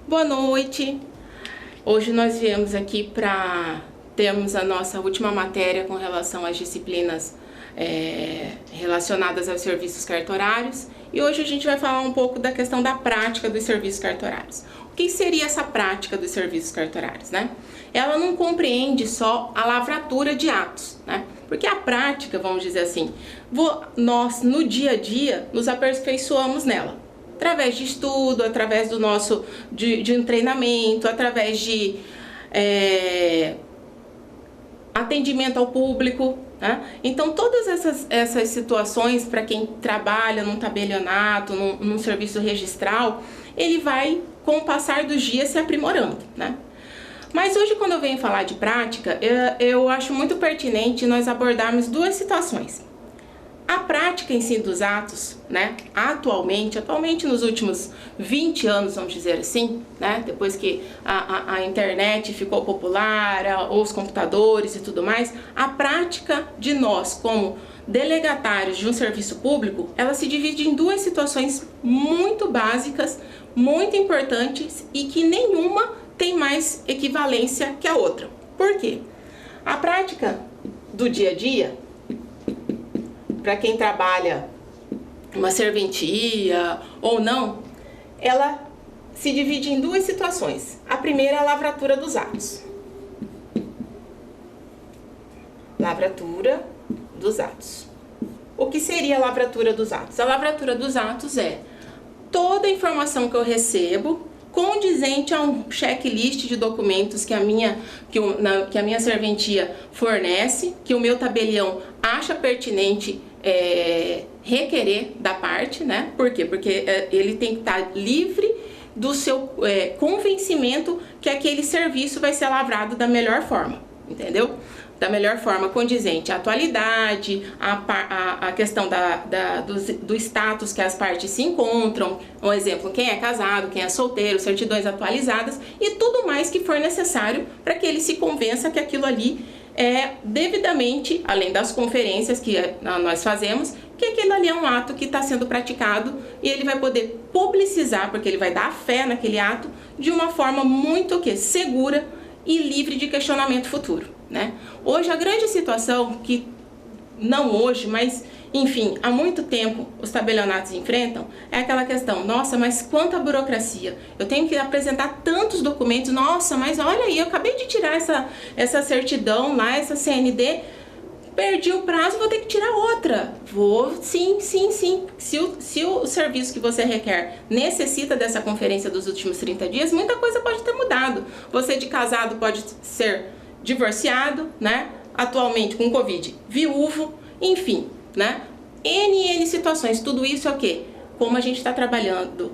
Boa noite! Hoje nós viemos aqui para termos a nossa última matéria com relação às disciplinas relacionadas aos serviços cartorários, e hoje a gente vai falar um pouco da questão da prática dos serviços cartorários. O que seria essa prática dos serviços cartorários, né? Ela não compreende só a lavratura de atos, né? Porque a prática, vamos dizer assim, nós no dia a dia nos aperfeiçoamos nela. Através de estudo, através do nosso de um treinamento, através de atendimento ao público, né? Então todas essas situações, para quem trabalha num tabelionato, num serviço registral, ele vai, com o passar dos dias, se aprimorando, né? Mas hoje, quando eu venho falar de prática, eu acho muito pertinente nós abordarmos duas situações. A prática em si dos atos, né, atualmente nos últimos 20 anos, vamos dizer assim, né, depois que a internet ficou popular, os computadores e tudo mais, a prática de nós como delegatários de um serviço público, ela se divide em duas situações muito básicas, muito importantes e que nenhuma tem mais equivalência que a outra. Por quê? A prática do dia a dia, para quem trabalha uma serventia ou não, ela se divide em duas situações. A primeira é a lavratura dos atos. Lavratura dos atos. O que seria a lavratura dos atos? A lavratura dos atos é toda a informação que eu recebo condizente a um checklist de documentos que a minha serventia fornece, que o meu tabelião acha pertinente requerer da parte, né? Por quê? Porque ele tem que estar livre do seu convencimento que aquele serviço vai ser lavrado da melhor forma, entendeu? Da melhor forma condizente à atualidade, a questão do status que as partes se encontram, um exemplo, quem é casado, quem é solteiro, certidões atualizadas e tudo mais que for necessário para que ele se convença que aquilo ali é devidamente, além das conferências que nós fazemos, que aquilo ali é um ato que está sendo praticado e ele vai poder publicizar, porque ele vai dar fé naquele ato de uma forma muito segura e livre de questionamento futuro, né? Hoje a grande situação que, não hoje, mas enfim, há muito tempo os tabelionatos enfrentam é aquela questão, nossa, mas quanta burocracia, eu tenho que apresentar tantos documentos, nossa, mas olha aí, eu acabei de tirar essa certidão lá, essa CND, perdi o prazo, vou ter que tirar outra. Sim. Se o serviço que você requer necessita dessa conferência dos últimos 30 dias, muita coisa pode ter mudado. Você de casado pode ser divorciado, né? Atualmente com Covid, viúvo, enfim, né? N situações, tudo isso é o quê? Como a gente está trabalhando,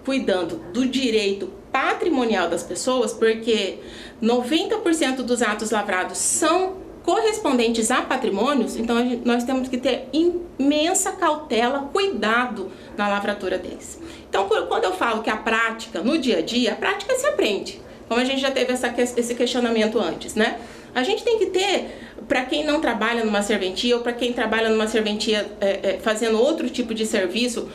cuidando do direito patrimonial das pessoas, porque 90% dos atos lavrados são correspondentes a patrimônios, então nós temos que ter imensa cautela, cuidado na lavratura deles. Então, quando eu falo que a prática, no dia a dia, a prática se aprende, como a gente já teve esse questionamento antes, né? A gente tem que ter, para quem não trabalha numa serventia ou para quem trabalha numa serventia fazendo outro tipo de serviço,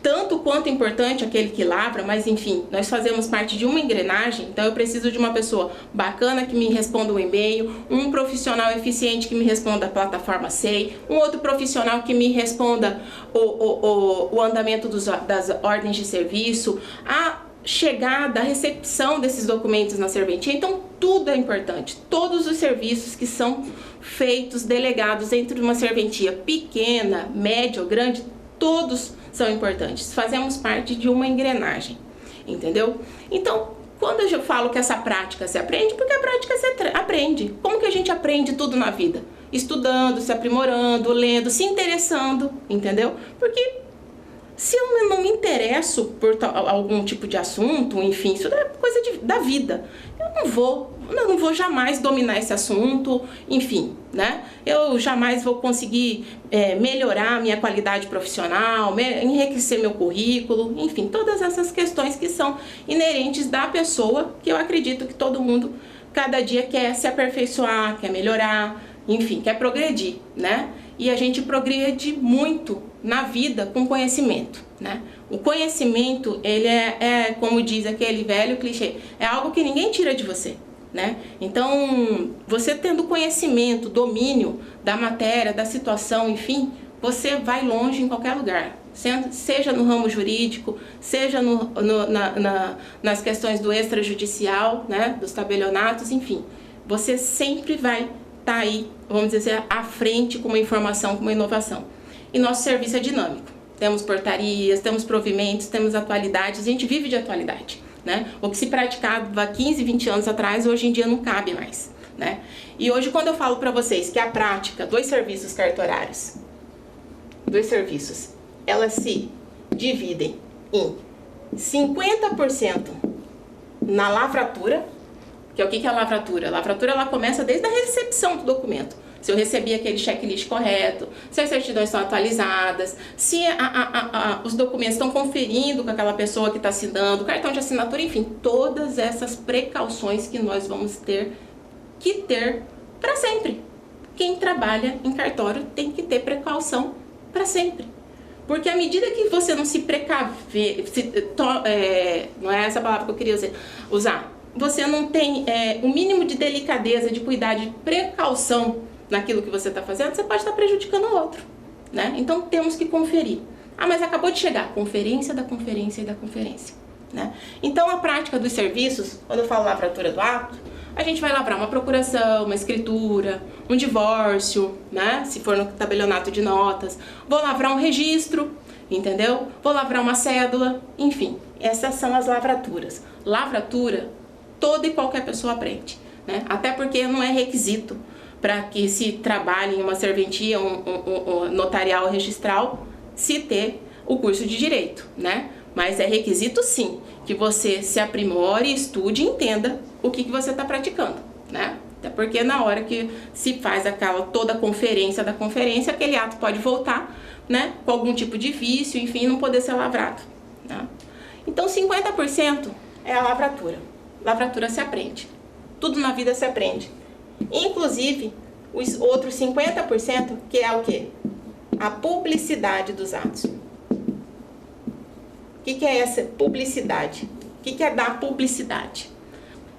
tanto quanto importante aquele que lavra, mas enfim, nós fazemos parte de uma engrenagem, então eu preciso de uma pessoa bacana que me responda o e-mail, um profissional eficiente que me responda a plataforma SEI, um outro profissional que me responda o andamento das ordens de serviço, a chegada, a recepção desses documentos na serventia. Então tudo é importante, todos os serviços que são feitos, delegados entre uma serventia pequena, média ou grande, todos são importantes, fazemos parte de uma engrenagem, entendeu? Então, quando eu falo que essa prática se aprende, porque a prática se aprende. Como que a gente aprende tudo na vida? Estudando, se aprimorando, lendo, se interessando, entendeu? Porque se eu não me interesso por algum tipo de assunto, enfim, isso é coisa da vida, eu não vou jamais dominar esse assunto, enfim, né? Eu jamais vou conseguir melhorar a minha qualidade profissional, enriquecer meu currículo, enfim, todas essas questões que são inerentes da pessoa, que eu acredito que todo mundo, cada dia, quer se aperfeiçoar, quer melhorar, enfim, quer progredir, né? e a gente progride muito na vida com conhecimento, né? O conhecimento, ele como diz aquele velho clichê, é algo que ninguém tira de você, né? Então, você tendo conhecimento, domínio da matéria, da situação, enfim, você vai longe em qualquer lugar. Seja no ramo jurídico, seja nas questões do extrajudicial, né? Dos tabelionatos, enfim. Você sempre vai estar aí, vamos dizer, à frente com uma informação, com uma inovação. E nosso serviço é dinâmico. Temos portarias, temos provimentos, temos atualidades, a gente vive de atualidade, né? O que se praticava 15, 20 anos atrás, hoje em dia não cabe mais, né? E hoje, quando eu falo para vocês que a prática dos serviços cartorários, elas se dividem em 50% na lavratura, que é o que é a lavratura? A lavratura, ela começa desde a recepção do documento. Se eu recebi aquele checklist correto, se as certidões estão atualizadas, se os documentos estão conferindo com aquela pessoa que está assinando, cartão de assinatura, enfim, todas essas precauções que nós vamos ter que ter para sempre. Quem trabalha em cartório tem que ter precaução para sempre. Porque à medida que você não se precaver, não é essa palavra que eu queria usar, você não tem o mínimo de delicadeza, de cuidado, de precaução naquilo que você está fazendo, você pode estar prejudicando o outro, né? Então temos que conferir. Ah, mas acabou de chegar, conferência da conferência e da conferência, né? Então a prática dos serviços, quando eu falo lavratura do ato, a gente vai lavrar uma procuração, uma escritura, um divórcio, né? Se for no tabelionato de notas, vou lavrar um registro, entendeu? Vou lavrar uma cédula, enfim, essas são as lavraturas. Lavratura, toda e qualquer pessoa aprende, né? Até porque não é requisito para que se trabalhe em uma serventia, um notarial registral, se ter o curso de direito, né? Mas é requisito sim que você se aprimore, estude e entenda o que você está praticando, né? Até porque na hora que se faz toda a conferência da conferência, aquele ato pode voltar, né? Com algum tipo de vício, enfim, não poder ser lavrado, né? Então 50% é a lavratura. Lavratura se aprende. Tudo na vida se aprende. Inclusive, os outros 50%, que é o quê? A publicidade dos atos. O que é essa publicidade? O que é dar publicidade?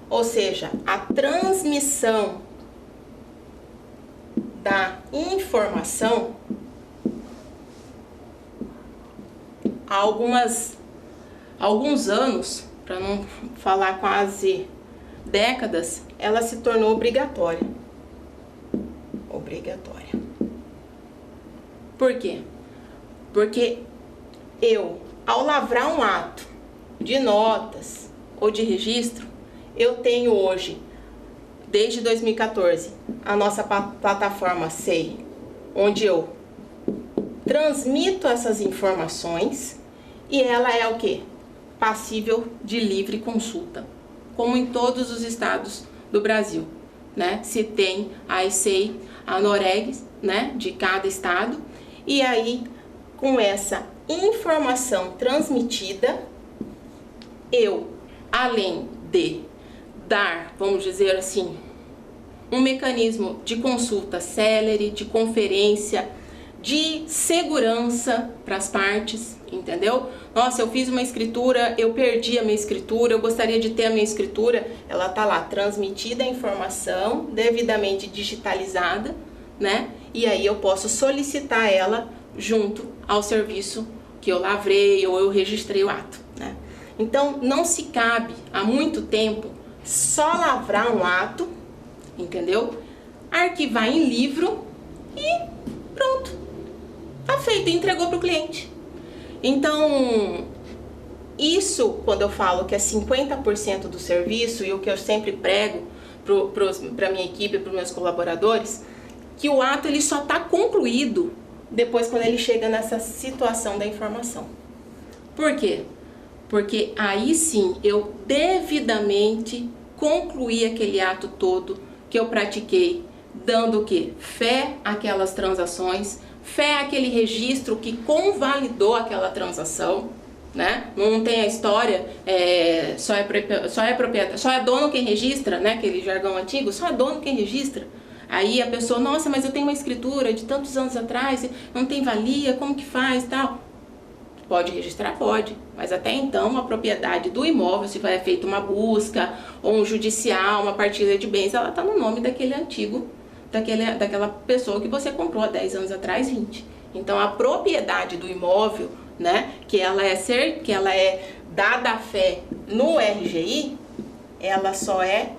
Ou seja, a transmissão da informação há alguns anos, para não falar quase décadas, ela se tornou obrigatória. Obrigatória. Por quê? Porque ao lavrar um ato de notas ou de registro, eu tenho hoje, desde 2014, a nossa plataforma SEI, onde eu transmito essas informações e ela é o quê? Passível de livre consulta, como em todos os estados do Brasil, né? Se tem a SEI, a NOREG, né? De cada estado, e aí com essa informação transmitida, eu, além de dar, vamos dizer assim, um mecanismo de consulta célere, de conferência, de segurança para as partes, entendeu? Nossa, eu fiz uma escritura, eu perdi a minha escritura, eu gostaria de ter a minha escritura. Ela tá lá, transmitida a informação, devidamente digitalizada, né? E aí eu posso solicitar ela junto ao serviço que eu lavrei ou eu registrei o ato, né? Então, não se cabe, há muito tempo, só lavrar um ato, entendeu? Arquivar em livro e pronto. Tá feito, entregou para o cliente. Então, isso, quando eu falo que é 50% do serviço, e o que eu sempre prego para minha equipe, para os meus colaboradores, que o ato ele só está concluído depois quando ele chega nessa situação da informação. Por quê? Porque aí sim eu devidamente concluí aquele ato todo que eu pratiquei, dando o quê? Fé àquelas transações, fé àquele registro que convalidou aquela transação, né? Não tem a história, só é dono quem registra, né? Aquele jargão antigo, só é dono quem registra. Aí a pessoa, nossa, mas eu tenho uma escritura de tantos anos atrás, não tem valia, como que faz, tal? Pode registrar? Pode, mas até então a propriedade do imóvel, se for feita uma busca, ou um judicial, uma partilha de bens, ela está no nome daquele antigo, daquela pessoa que você comprou há 10 anos atrás, 20. Então a propriedade do imóvel, né, que ela é dada a fé no RGI, ela só é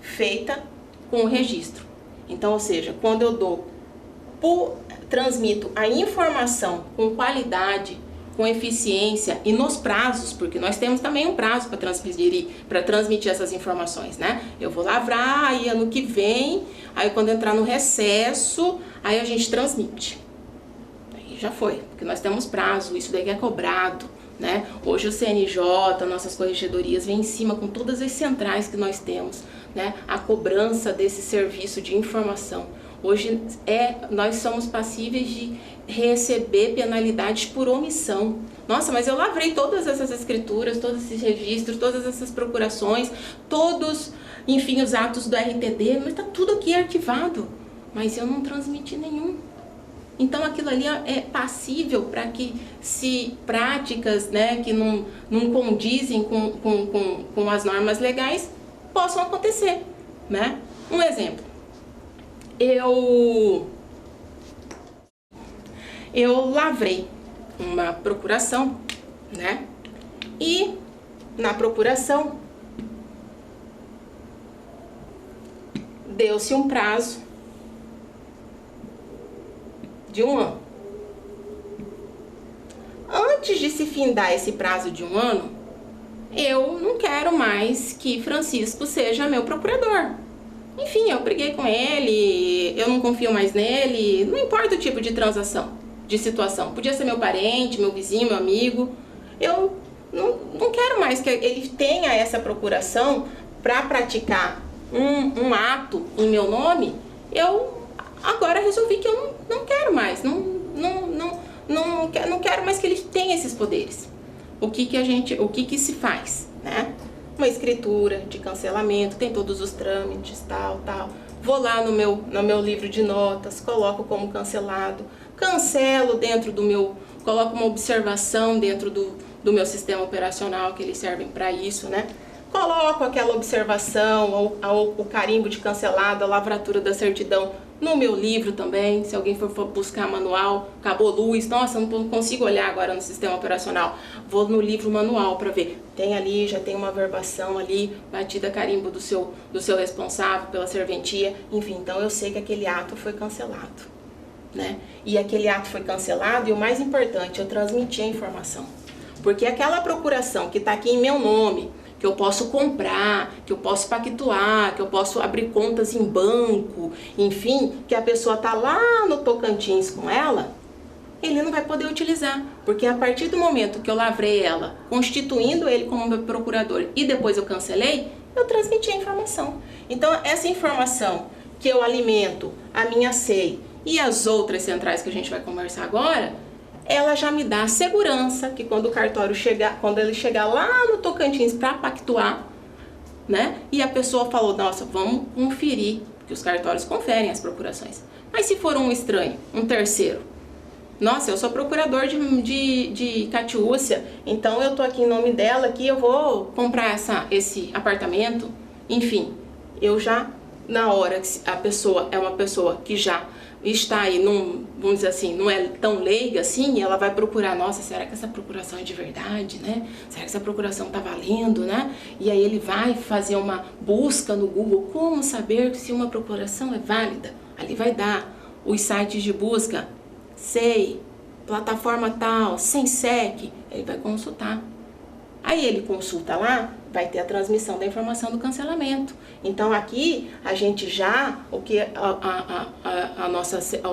feita com o registro. Então, ou seja, quando eu transmito a informação com qualidade, com eficiência e nos prazos, porque nós temos também um prazo para transmitir essas informações, né? Eu vou lavrar, aí ano que vem, aí quando entrar no recesso, aí a gente transmite. Aí já foi, porque nós temos prazo, isso daí é cobrado, né? Hoje o CNJ, nossas corregedorias, vem em cima com todas as centrais que nós temos, né? A cobrança desse serviço de informação. Hoje nós somos passíveis de receber penalidades por omissão. Nossa, mas eu lavrei todas essas escrituras, todos esses registros, todas essas procurações, todos, enfim, os atos do RTD, mas está tudo aqui arquivado. Mas eu não transmiti nenhum. Então aquilo ali é passível para que, se práticas, né, que não condizem com as normas legais, possam acontecer, né? Um exemplo. Eu lavrei uma procuração, né? E na procuração deu-se um prazo de 1 ano. Antes de se findar esse prazo de 1 ano, eu não quero mais que Francisco seja meu procurador. Enfim, eu briguei com ele, eu não confio mais nele, não importa o tipo de transação, de situação. Podia ser meu parente, meu vizinho, meu amigo. Eu não quero mais que ele tenha essa procuração para praticar um ato em meu nome. Eu agora resolvi que eu não quero mais, não quero mais que ele tenha esses poderes. O que se faz, né? Uma escritura de cancelamento, tem todos os trâmites, tal. Vou lá no meu livro de notas, coloco como cancelado, cancelo coloco uma observação dentro do meu sistema operacional, que eles servem para isso, né? Coloco aquela observação, ou o carimbo de cancelado, a lavratura da certidão no meu livro também. Se alguém for buscar manual, acabou luz, nossa, não consigo olhar agora no sistema operacional. Vou no livro manual para ver. Tem ali, já tem uma verbação ali, batida carimbo do seu responsável pela serventia. Enfim, então eu sei que aquele ato foi cancelado, né? E aquele ato foi cancelado, e o mais importante, eu transmiti a informação. Porque aquela procuração que está aqui em meu nome, que eu posso comprar, que eu posso pactuar, que eu posso abrir contas em banco, enfim, que a pessoa tá lá no Tocantins com ela, ele não vai poder utilizar, porque a partir do momento que eu lavrei ela, constituindo ele como meu procurador, e depois eu cancelei, eu transmiti a informação. Então, essa informação que eu alimento, a minha SEI e as outras centrais que a gente vai conversar agora, ela já me dá a segurança que quando o cartório quando ele chegar lá no Tocantins para pactuar, né? E a pessoa falou, nossa, vamos conferir, porque os cartórios conferem as procurações. Mas se for um estranho, um terceiro, nossa, eu sou procurador de Catiúcia, então eu tô aqui em nome dela, aqui eu vou comprar esse apartamento, enfim, eu já, na hora que a pessoa é uma pessoa que já está aí, vamos dizer assim, não é tão leiga assim, ela vai procurar, nossa, será que essa procuração é de verdade, né? Será que essa procuração tá valendo, né? E aí ele vai fazer uma busca no Google, como saber se uma procuração é válida? Ali vai dar os sites de busca, SEI, plataforma tal, SENSEC, ele vai consultar. Aí ele consulta lá, vai ter a transmissão da informação do cancelamento. Então aqui a gente já, os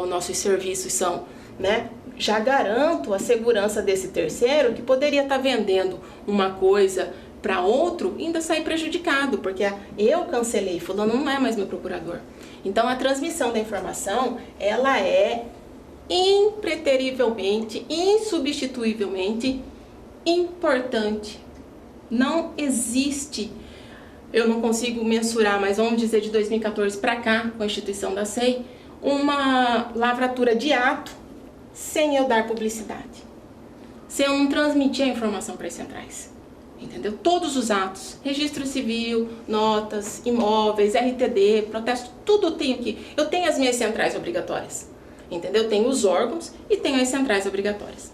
nossos serviços são, né? Já garanto a segurança desse terceiro que poderia estar vendendo uma coisa para outro e ainda sair prejudicado, porque eu cancelei, fulano não é mais meu procurador. Então a transmissão da informação, ela é impreterivelmente, insubstituivelmente importante. Não existe eu não consigo mensurar, mas vamos dizer de 2014 para cá, com a instituição da SEI, uma lavratura de ato sem eu dar publicidade, sem eu não transmitir a informação para as centrais. Entendeu? Todos os atos, registro civil, notas, imóveis, RTD, protesto, tudo eu tenho aqui. Eu tenho as minhas centrais obrigatórias, entendeu? Eu tenho os órgãos e tenho as centrais obrigatórias.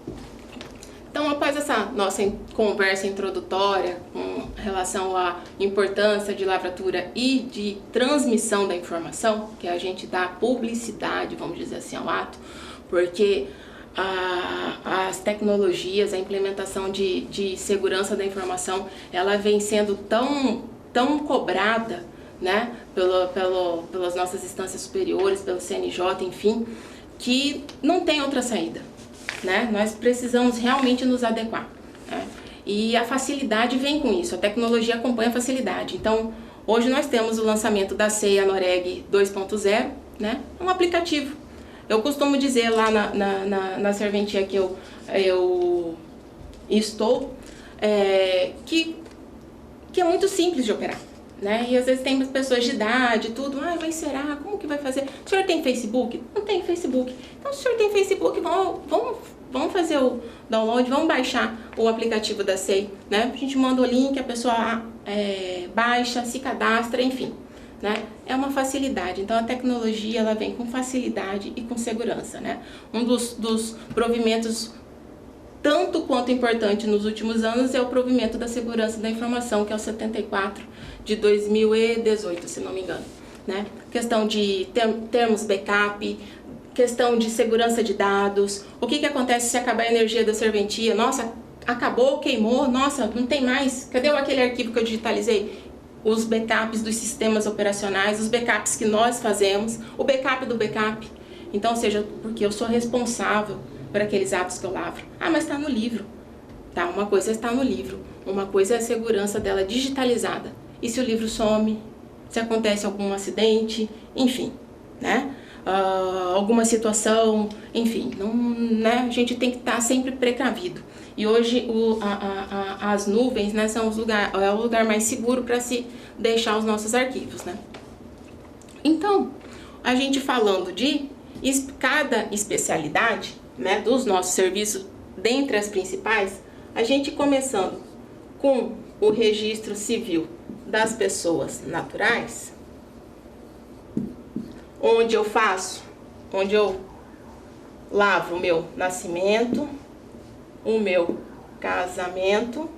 Então, após essa nossa conversa introdutória com relação à importância de lavratura e de transmissão da informação, que a gente dá publicidade, vamos dizer assim, ao ato, porque as tecnologias, a implementação de segurança da informação, ela vem sendo tão cobrada, né, pelas nossas instâncias superiores, pelo CNJ, enfim, que não tem outra saída, né? Nós precisamos realmente nos adequar, né? E a facilidade vem com isso, a tecnologia acompanha a facilidade. Então, hoje nós temos o lançamento da SEI ANOREG 2.0, né? Um aplicativo. Eu costumo dizer lá na serventia que eu estou, que é muito simples de operar, né? E às vezes tem pessoas de idade, tudo, mas será? Como que vai fazer? O senhor tem Facebook? Não tem Facebook. Então, se o senhor tem Facebook, vamos fazer o download, vamos baixar o aplicativo da SEI, né? A gente manda o link, a pessoa baixa, se cadastra, enfim. Né? É uma facilidade, então a tecnologia ela vem com facilidade e com segurança, né? Um dos provimentos tanto quanto importante nos últimos anos é o provimento da segurança da informação, que é o 74 de 2018, se não me engano, né? Questão de termos backup, questão de segurança de dados, o que acontece se acabar a energia da serventia, nossa, acabou, queimou, nossa, não tem mais, cadê aquele arquivo que eu digitalizei? Os backups dos sistemas operacionais, os backups que nós fazemos, o backup do backup. Então, ou seja, porque eu sou responsável por aqueles atos que eu lavro. Mas está no livro. Tá, uma coisa está no livro, uma coisa é a segurança dela digitalizada. E se o livro some, se acontece algum acidente, enfim, né? Alguma situação, enfim, não, né? A gente tem que estar sempre precavido. E hoje as nuvens, né, são é o lugar mais seguro para se deixar os nossos arquivos, né? Então, a gente falando de cada especialidade, né, dos nossos serviços, dentre as principais, a gente começando com o registro civil das pessoas naturais, onde eu lavro o meu nascimento, o meu casamento,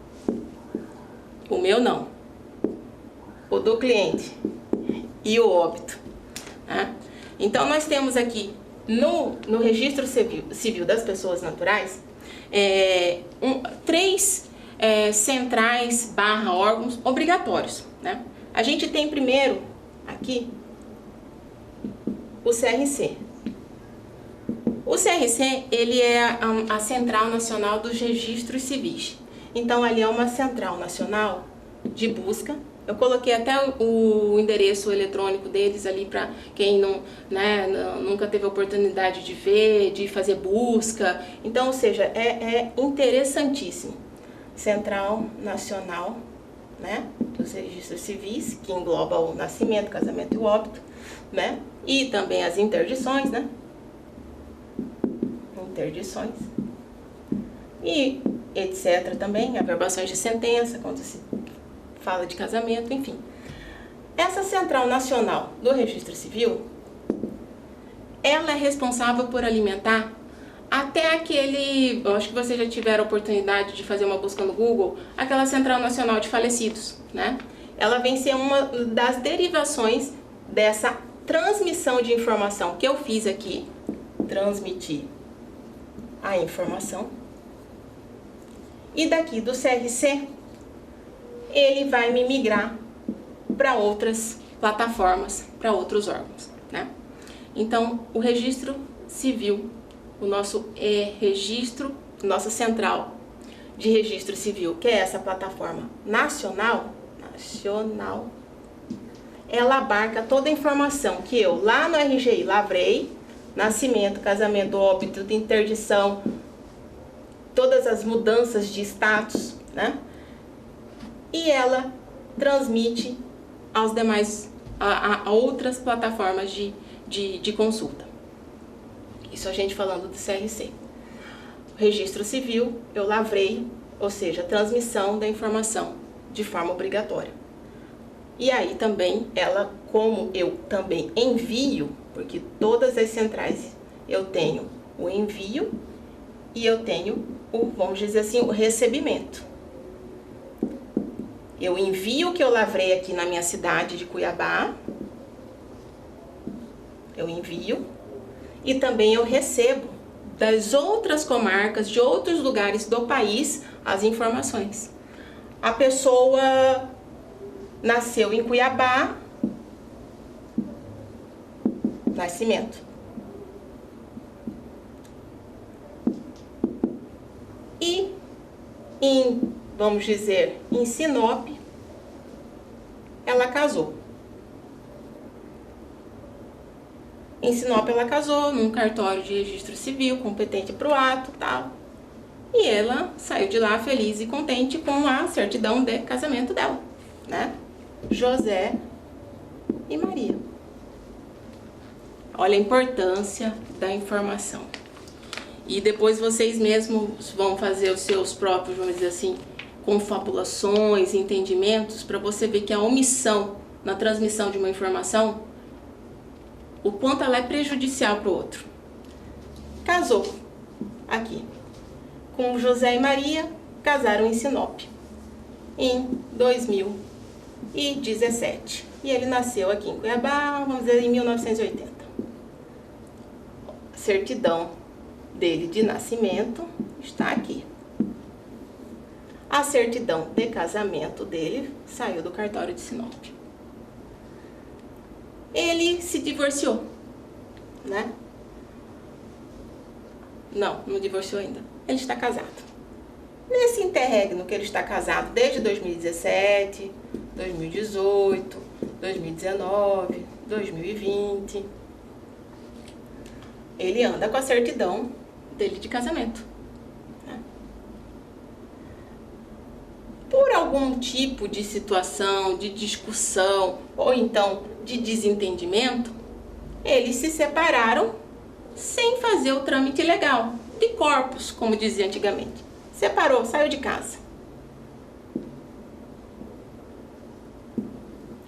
o meu não, o do cliente e o óbito, né? Então, nós temos aqui no registro civil das pessoas naturais, 3 centrais / órgãos obrigatórios, né? A gente tem primeiro aqui o CRC. O CRC, ele é a Central Nacional dos Registros Civis. Então, ali é uma Central Nacional de busca. Eu coloquei até o endereço eletrônico deles ali para quem nunca teve a oportunidade de ver, de fazer busca. Então, ou seja, é interessantíssimo. Central Nacional, né, dos Registros Civis, que engloba o nascimento, casamento e o óbito, né, e também as interdições, né, interdições e etc. também, averbações de sentença, quando se fala de casamento, enfim. Essa Central Nacional do Registro Civil, ela é responsável por alimentar até aquele, eu acho que vocês já tiveram a oportunidade de fazer uma busca no Google, aquela Central Nacional de Falecidos, né? Ela vem ser uma das derivações dessa transmissão de informação que eu fiz aqui, transmitir a informação. E daqui do CRC, ele vai me migrar para outras plataformas, para outros órgãos, né? Então, o registro civil, o nosso registro, nossa central de registro civil, que é essa plataforma nacional, ela abarca toda a informação que eu lá no RGI lavrei, nascimento, casamento, óbito, interdição, todas as mudanças de status, né? E ela transmite aos demais, a outras plataformas de consulta. Isso a gente falando do CRC. O registro civil, eu lavrei, ou seja, transmissão da informação de forma obrigatória. E aí também, ela, como eu também envio, porque todas as centrais eu tenho o envio e eu tenho o, vamos dizer assim, o recebimento. Eu envio o que eu lavrei aqui na minha cidade de Cuiabá, eu envio, e também eu recebo das outras comarcas, de outros lugares do país, as informações. A pessoa nasceu em Cuiabá, nascimento. E vamos dizer, em Sinop, ela casou. Em Sinop ela casou, num cartório de registro civil, competente para o ato, tal. E ela saiu de lá feliz e contente com a certidão de casamento dela, né? José e Maria. Olha a importância da informação. E depois vocês mesmos vão fazer os seus próprios, vamos dizer assim, confabulações, entendimentos, para você ver que a omissão na transmissão de uma informação, o quanto ela é prejudicial para o outro. Casou aqui com José e Maria, casaram em Sinop em 2017. E ele nasceu aqui em Cuiabá, vamos dizer, em 1980. A certidão dele de nascimento está aqui. A certidão de casamento dele saiu do cartório de Sinop. Ele se divorciou, né? Não divorciou ainda. Ele está casado. Nesse interregno que ele está casado desde 2017, 2018, 2019, 2020, ele anda com a certidão dele de casamento. Né? Por algum tipo de situação, de discussão, ou então de desentendimento, eles se separaram sem fazer o trâmite legal, de corpos, como dizia antigamente. Separou, saiu de casa.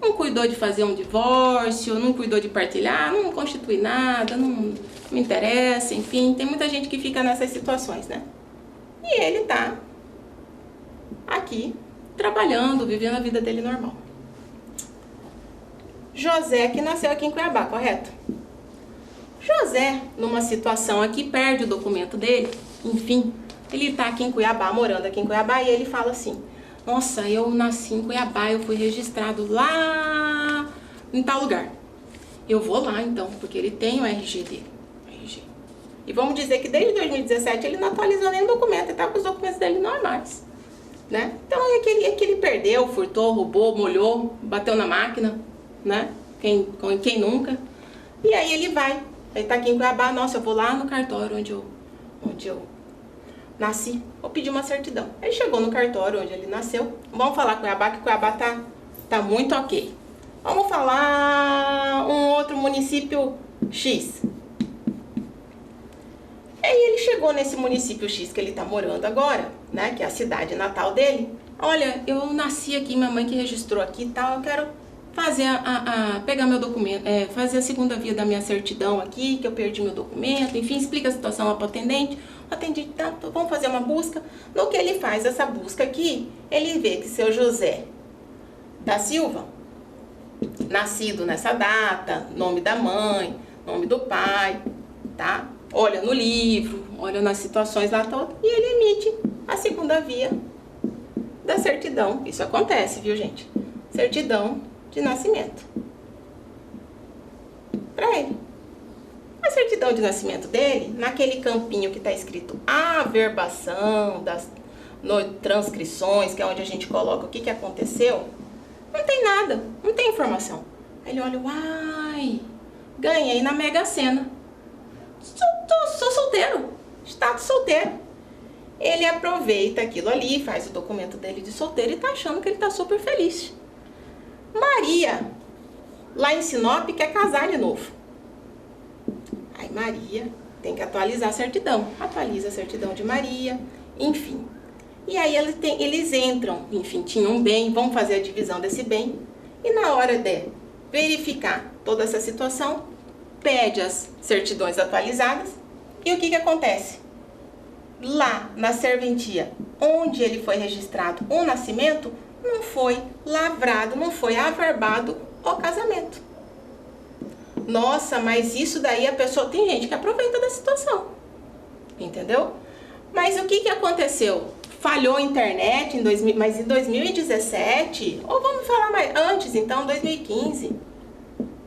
Não cuidou de fazer um divórcio, não cuidou de partilhar, não constitui nada, não me interessa, enfim. Tem muita gente que fica nessas situações, né? E ele tá aqui, trabalhando, vivendo a vida dele normal. José, que nasceu aqui em Cuiabá, correto? José, numa situação aqui, perde o documento dele, enfim, ele tá aqui em Cuiabá, morando aqui em Cuiabá, e ele fala assim: nossa, eu nasci em Cuiabá, eu fui registrado lá em tal lugar. Eu vou lá então, porque ele tem o RG dele. RG. E vamos dizer que desde 2017 ele não atualizou nenhum documento, ele tá com os documentos dele normais, né? Então é que ele perdeu, furtou, roubou, molhou, bateu na máquina, né? Quem nunca? E aí ele vai. Ele tá aqui em Cuiabá, nossa, eu vou lá no cartório onde eu nasci, vou pedir uma certidão. Ele chegou no cartório onde ele nasceu. Vamos falar Cuiabá, que Cuiabá tá muito ok. Vamos falar um outro município X. Aí ele chegou nesse município X que ele tá morando agora, né, que é a cidade natal dele. Olha, eu nasci aqui, minha mãe que registrou aqui e tal, eu quero fazer pegar meu documento, fazer a segunda via da minha certidão aqui, que eu perdi meu documento, enfim, explica a situação lá para o atendente. O atendente, tá, vamos fazer uma busca. No que ele faz essa busca aqui, ele vê que seu José da Silva, nascido nessa data, nome da mãe, nome do pai, tá? Olha no livro, olha nas situações lá todas, e ele emite a segunda via da certidão. Isso acontece, viu, gente? Certidão de nascimento para ele. A certidão de nascimento dele, naquele campinho que está escrito averbação das transcrições, que é onde a gente coloca o que aconteceu, não tem nada, não tem informação. Aí ele olha, uai, ganhei na Mega Sena. Sou solteiro, status solteiro. Ele aproveita aquilo ali, faz o documento dele de solteiro e tá achando que ele tá super feliz. Maria, lá em Sinop, quer casar de novo. Aí Maria tem que atualizar a certidão. Atualiza a certidão de Maria, enfim. E aí eles entram, enfim, tinham um bem, vão fazer a divisão desse bem. E na hora de verificar toda essa situação, pede as certidões atualizadas. E o que acontece? Lá na serventia, onde ele foi registrado o nascimento, não foi lavrado, não foi averbado o casamento. Nossa, mas isso daí a pessoa... Tem gente que aproveita da situação, entendeu? Mas o que aconteceu? Falhou a internet, mas em 2017, ou vamos falar mais antes, então, 2015.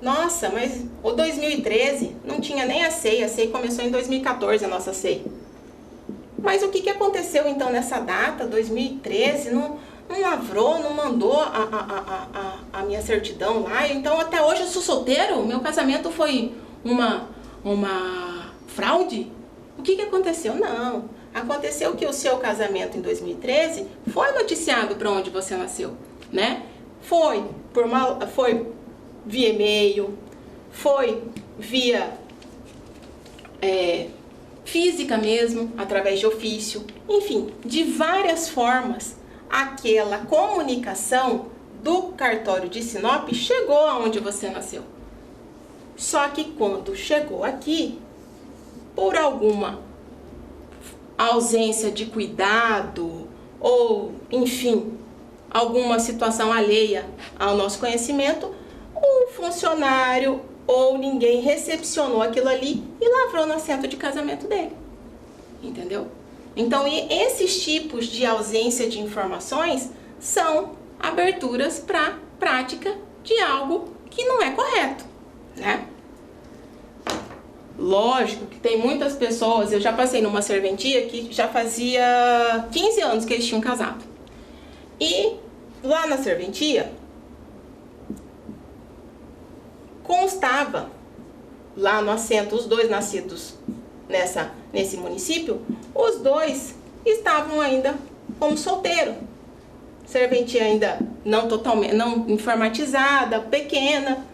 Nossa, mas o 2013 não tinha nem a SEI começou em 2014, a nossa SEI. Mas o que aconteceu então nessa data, 2013, não lavrou, não mandou a minha certidão lá, então até hoje eu sou solteiro, meu casamento foi uma fraude? O que aconteceu? Não, aconteceu que o seu casamento em 2013 foi noticiado para onde você nasceu, né? Foi via e-mail, foi via física mesmo, através de ofício, enfim, de várias formas, aquela comunicação do cartório de Sinop chegou aonde você nasceu. Só que quando chegou aqui, por alguma ausência de cuidado ou, enfim, alguma situação alheia ao nosso conhecimento, o funcionário ou ninguém recepcionou aquilo ali e lavrou no assento de casamento dele, entendeu? Então, esses tipos de ausência de informações são aberturas para prática de algo que não é correto, né? Lógico que tem muitas pessoas, eu já passei numa serventia que já fazia 15 anos que eles tinham casado. E lá na serventia, constava lá no assento, os dois nascidos nesse município, os dois estavam ainda como solteiro. Serventia ainda não totalmente, não informatizada, pequena.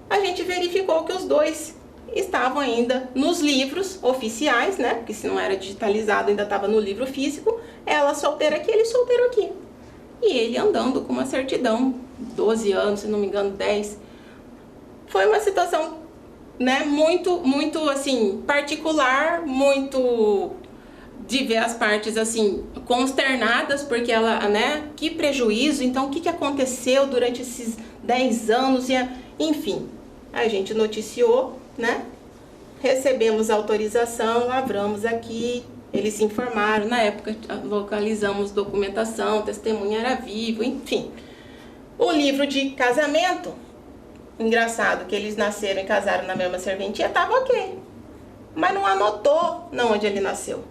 A gente verificou que os dois estavam ainda nos livros oficiais, né? Porque se não era digitalizado, ainda estava no livro físico. Ela solteira aqui, ele solteiro aqui. E ele andando com uma certidão, 12 anos, se não me engano, 10. Foi uma situação, né, muito assim, particular, muito de ver as partes assim consternadas, porque ela, né, que prejuízo, então o que aconteceu durante esses 10 anos, enfim, a gente noticiou, né, recebemos autorização, lavramos aqui, eles se informaram, na época localizamos documentação, testemunha era vivo, enfim. O livro de casamento, engraçado que eles nasceram e casaram na mesma serventia, estava ok, mas não anotou na onde ele nasceu.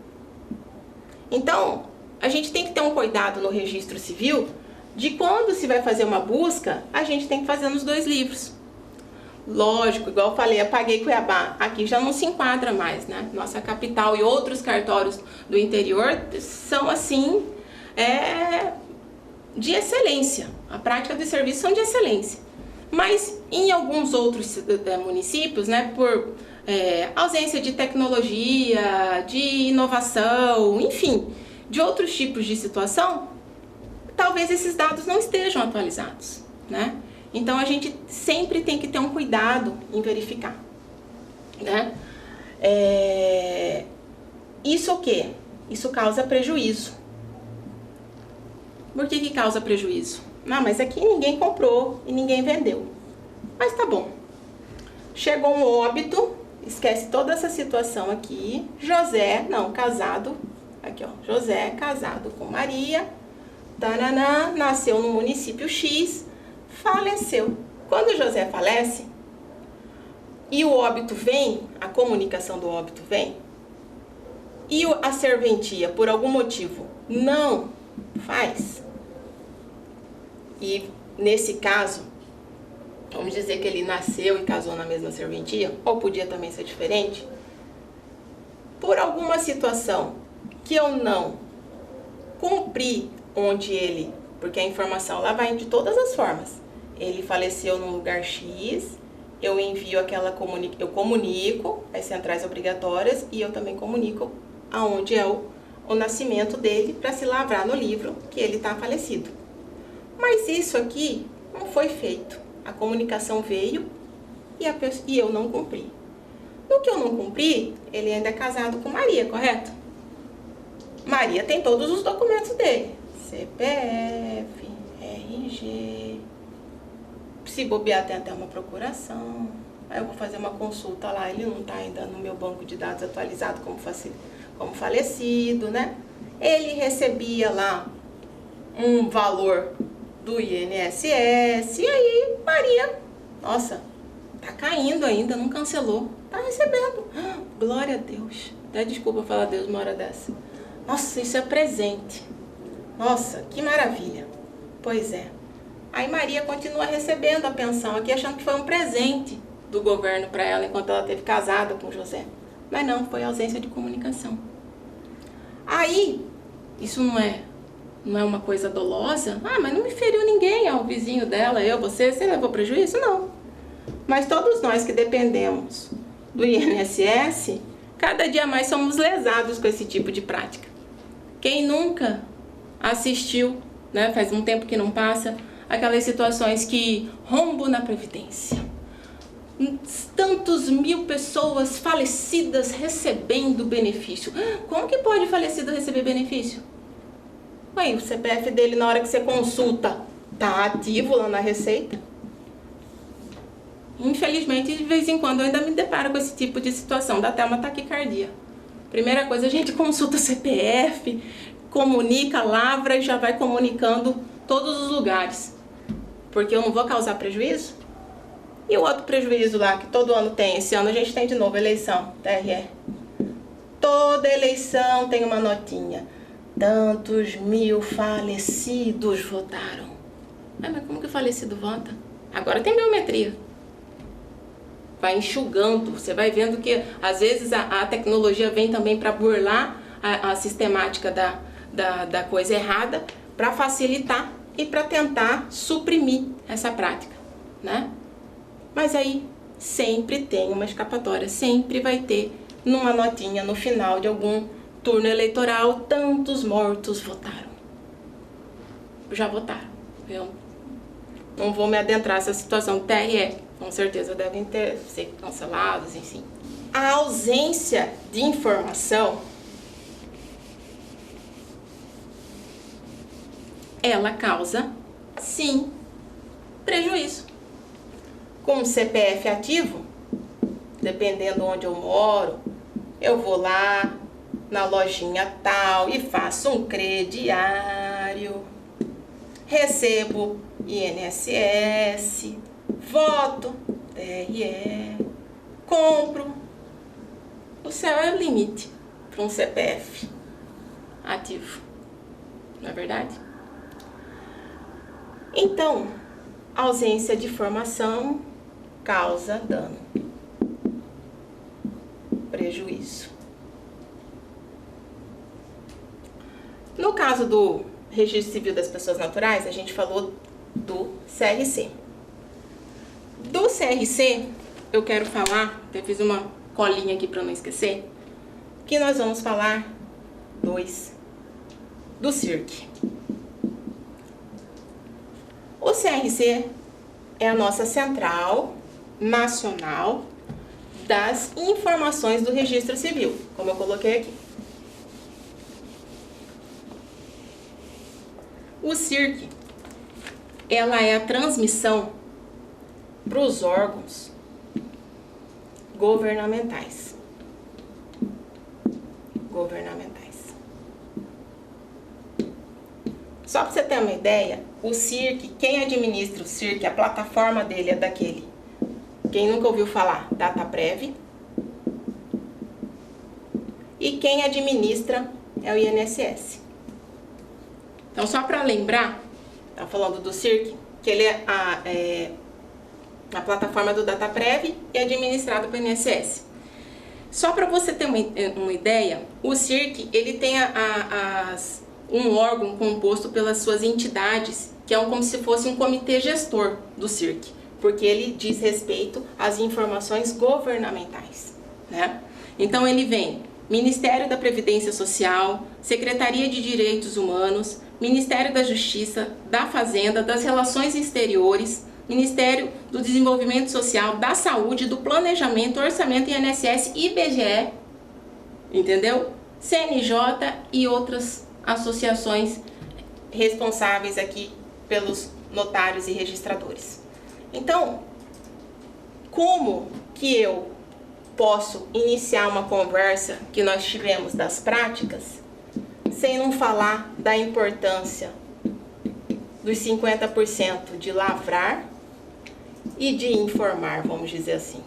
Então, a gente tem que ter um cuidado no registro civil de quando se vai fazer uma busca, a gente tem que fazer nos dois livros. Lógico, igual eu falei, apaguei Cuiabá, aqui já não se enquadra mais, né? Nossa capital e outros cartórios do interior são assim, de excelência. A prática de serviço são de excelência. Mas em alguns outros municípios, né, por ausência de tecnologia, de inovação, enfim, de outros tipos de situação, talvez esses dados não estejam atualizados, né? Então a gente sempre tem que ter um cuidado em verificar, né? Isso o quê? Isso causa prejuízo. Por que causa prejuízo? Não, mas aqui ninguém comprou e ninguém vendeu. Mas tá bom. Chegou um óbito, esquece toda essa situação aqui. José, não, casado, aqui ó, José casado com Maria, taranã, nasceu no município X, faleceu. Quando José falece e o óbito vem, a comunicação do óbito vem, e a serventia, por algum motivo, não faz, e nesse caso, vamos dizer que ele nasceu e casou na mesma serventia, ou podia também ser diferente, por alguma situação que eu não cumpri onde ele porque a informação lá vai de todas as formas. Ele faleceu num lugar X, eu envio eu comunico as centrais obrigatórias e eu também comunico aonde é o nascimento dele para se lavrar no livro que ele está falecido. Mas isso aqui não foi feito. A comunicação veio e eu não cumpri. No que eu não cumpri, ele ainda é casado com Maria, correto? Maria tem todos os documentos dele. CPF, RG. Se bobear, tem até uma procuração. Aí eu vou fazer uma consulta lá, ele não está ainda no meu banco de dados atualizado como falecido, né? Ele recebia lá um valor do INSS, e aí Maria, nossa, tá caindo ainda, não cancelou, tá recebendo. Glória a Deus. Até desculpa falar Deus uma hora dessa. Nossa, isso é presente. Nossa, que maravilha. Pois é. Aí Maria continua recebendo a pensão aqui, achando que foi um presente do governo para ela enquanto ela esteve casada com José. Mas não, foi ausência de comunicação. Aí, isso não é uma coisa dolosa? Ah, mas não me feriu ninguém, o vizinho dela, você levou prejuízo? Não. Mas todos nós que dependemos do INSS, cada dia mais somos lesados com esse tipo de prática. Quem nunca assistiu, né, faz um tempo que não passa, aquelas situações que rombo na Previdência. Tantos mil pessoas falecidas recebendo benefício. Como que pode falecido receber benefício? Ué, o CPF dele na hora que você consulta tá ativo lá na Receita? Infelizmente, de vez em quando eu ainda me deparo com esse tipo de situação, dá até uma taquicardia. Primeira coisa, a gente consulta o CPF, comunica, lavra e já vai comunicando todos os lugares. Porque eu não vou causar prejuízo. E o outro prejuízo lá, que todo ano tem, esse ano a gente tem de novo eleição, TRE. Toda eleição tem uma notinha. Tantos mil falecidos votaram. Mas como que falecido vota? Agora tem biometria. Vai enxugando, você vai vendo que às vezes a tecnologia vem também para burlar a sistemática da coisa errada, para facilitar e para tentar suprimir essa prática, né? Mas aí sempre tem uma escapatória, sempre vai ter numa notinha no final de algum turno eleitoral, tantos mortos votaram. Já votaram. Eu não vou me adentrar nessa situação. TRE, com certeza devem ser cancelados, enfim. A ausência de informação, ela causa, sim, prejuízo. Com o CPF ativo, dependendo onde eu moro, eu vou lá na lojinha tal e faço um crediário, recebo INSS, voto, TRE, compro. O céu é o limite para um CPF ativo, não é verdade? Então, ausência de informação causa dano, prejuízo. No caso do Registro Civil das Pessoas Naturais, a gente falou do CRC. Do CRC, eu quero falar, eu fiz uma colinha aqui para não esquecer, que nós vamos falar do CIRC. O CRC é a nossa Central Nacional das Informações do Registro Civil, como eu coloquei aqui. O CIRC, ela é a transmissão para os órgãos governamentais. Só para você ter uma ideia, o CIRC, quem administra o CIRC, a plataforma dele é daquele. Quem nunca ouviu falar? DataPrev. E quem administra é o INSS. Então, só para lembrar, tá falando do CIRC, que ele é a plataforma do DataPrev e é administrado pelo INSS. Só para você ter uma ideia, o CIRC, ele tem um órgão composto pelas suas entidades, que é como se fosse um comitê gestor do CIRC, porque ele diz respeito às informações governamentais, né? Então ele vem Ministério da Previdência Social, Secretaria de Direitos Humanos, Ministério da Justiça, da Fazenda, das Relações Exteriores, Ministério do Desenvolvimento Social, da Saúde, do Planejamento, Orçamento, INSS, IBGE, entendeu? CNJ e outras associações responsáveis aqui pelos notários e registradores. Então, como que eu posso iniciar uma conversa que nós tivemos das práticas sem não falar da importância dos 50% de lavrar e de informar, vamos dizer assim?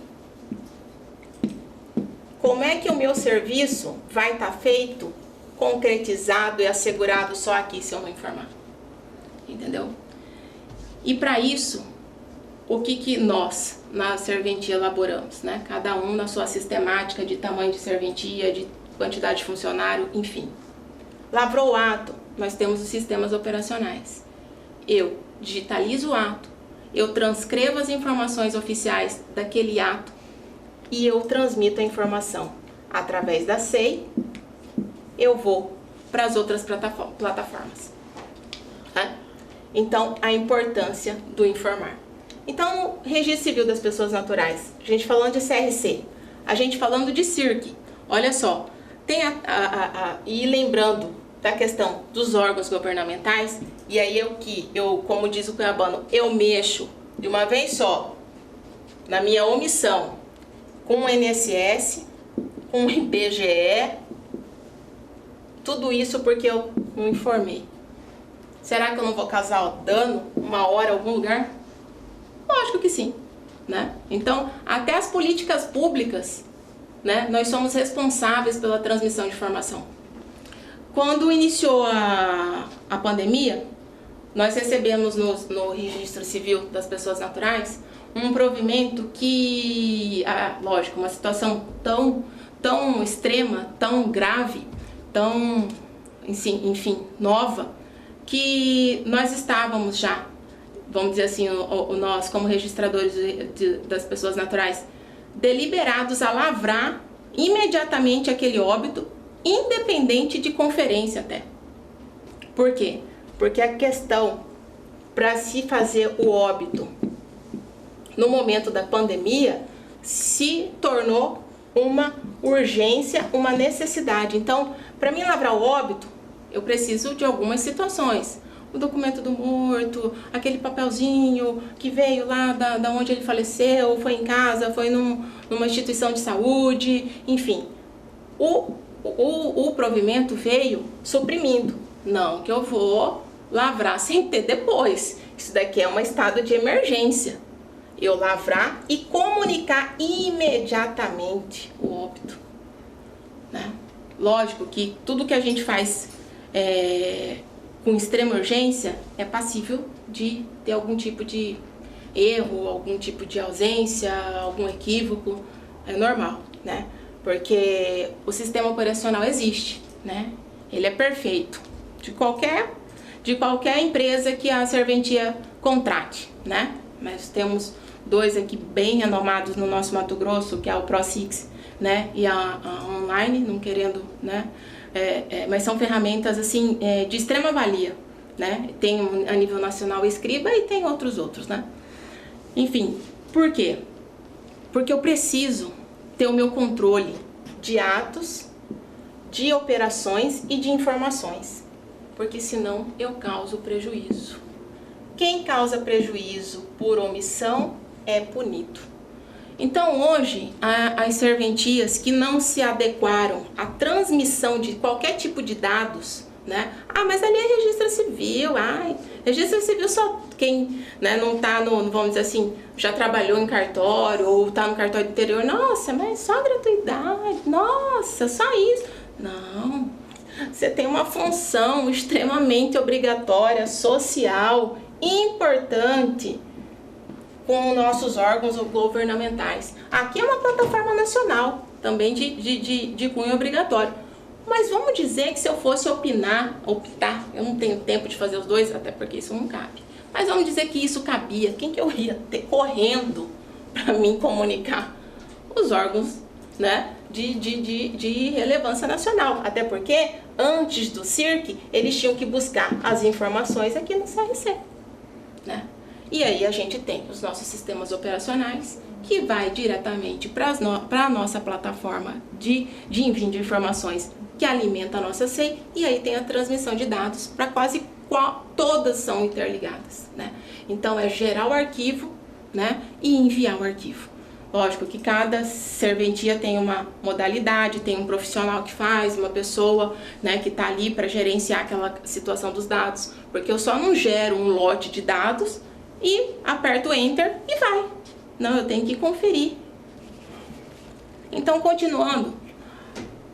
Como é que o meu serviço vai estar feito, concretizado e assegurado só aqui se eu não informar? Entendeu? E para isso, o que nós na serventia elaboramos, né? Cada um na sua sistemática de tamanho de serventia, de quantidade de funcionário, enfim. Lavrou o ato, nós temos os sistemas operacionais. Eu digitalizo o ato, eu transcrevo as informações oficiais daquele ato e eu transmito a informação através da SEI, eu vou para as outras plataformas. Tá? Então, a importância do informar. Então, no Registro Civil das Pessoas Naturais, a gente falando de CRC, a gente falando de CIRC, olha só, tem e lembrando da questão dos órgãos governamentais, e aí eu, como diz o cuiabano, eu mexo de uma vez só, na minha omissão, com o INSS, com o IBGE, tudo isso porque eu não informei. Será que eu não vou causar dano uma hora em algum lugar? Lógico que sim, né? Então, até as políticas públicas, né, nós somos responsáveis pela transmissão de informação. Quando iniciou a pandemia, nós recebemos no Registro Civil das Pessoas Naturais um provimento que, lógico, uma situação tão extrema, tão grave, tão, enfim, nova, que nós estávamos já, vamos dizer assim, nós como registradores das pessoas naturais, deliberados a lavrar imediatamente aquele óbito, independente de conferência até. Por quê? Porque a questão para se fazer o óbito no momento da pandemia se tornou uma urgência, uma necessidade. Então, para mim lavrar o óbito, eu preciso de algumas situações. O documento do morto, aquele papelzinho que veio lá da onde ele faleceu, foi em casa, foi numa instituição de saúde, enfim. O provimento veio suprimindo. Não que eu vou lavrar sem ter depois. Isso daqui é um estado de emergência. Eu lavrar e comunicar imediatamente o óbito, né? Lógico que tudo que a gente faz com extrema urgência é passível de ter algum tipo de erro, algum tipo de ausência, algum equívoco, é normal, né? Porque o sistema operacional existe, né? Ele é perfeito, de qualquer empresa que a serventia contrate, né? Mas temos dois aqui bem renomados no nosso Mato Grosso, que é o ProSix, né? E a Online, não querendo, né? Mas são ferramentas assim de extrema valia, né? Tem a nível nacional o Escriba e tem outros, né? Enfim, por quê? Porque eu preciso ter o meu controle de atos, de operações e de informações, porque senão eu causo prejuízo. Quem causa prejuízo por omissão é punido. Então hoje, as serventias que não se adequaram à transmissão de qualquer tipo de dados, né? Mas ali é registro civil, registro civil só quem, né, não tá vamos dizer assim, já trabalhou em cartório ou tá no cartório do interior, nossa, mas só gratuidade, nossa, só isso. Não, você tem uma função extremamente obrigatória, social, importante, com nossos órgãos governamentais. Aqui é uma plataforma nacional, também de cunho obrigatório. Mas vamos dizer que se eu fosse optar, eu não tenho tempo de fazer os dois, até porque isso não cabe. Mas vamos dizer que isso cabia. Quem que eu ia ter correndo para mim comunicar? Os órgãos, né, de relevância nacional. Até porque, antes do CIRC, eles tinham que buscar as informações aqui no CRC, né? E aí a gente tem os nossos sistemas operacionais, que vai diretamente para a nossa plataforma de envio de informações, que alimenta a nossa SEI, e aí tem a transmissão de dados para quase todas são interligadas, né? Então é gerar o arquivo, né, e enviar o arquivo. Lógico que cada serventia tem uma modalidade, tem um profissional que faz, uma pessoa, né, que está ali para gerenciar aquela situação dos dados, porque eu só não gero um lote de dados e aperto Enter e vai. Não, eu tenho que conferir. Então, continuando,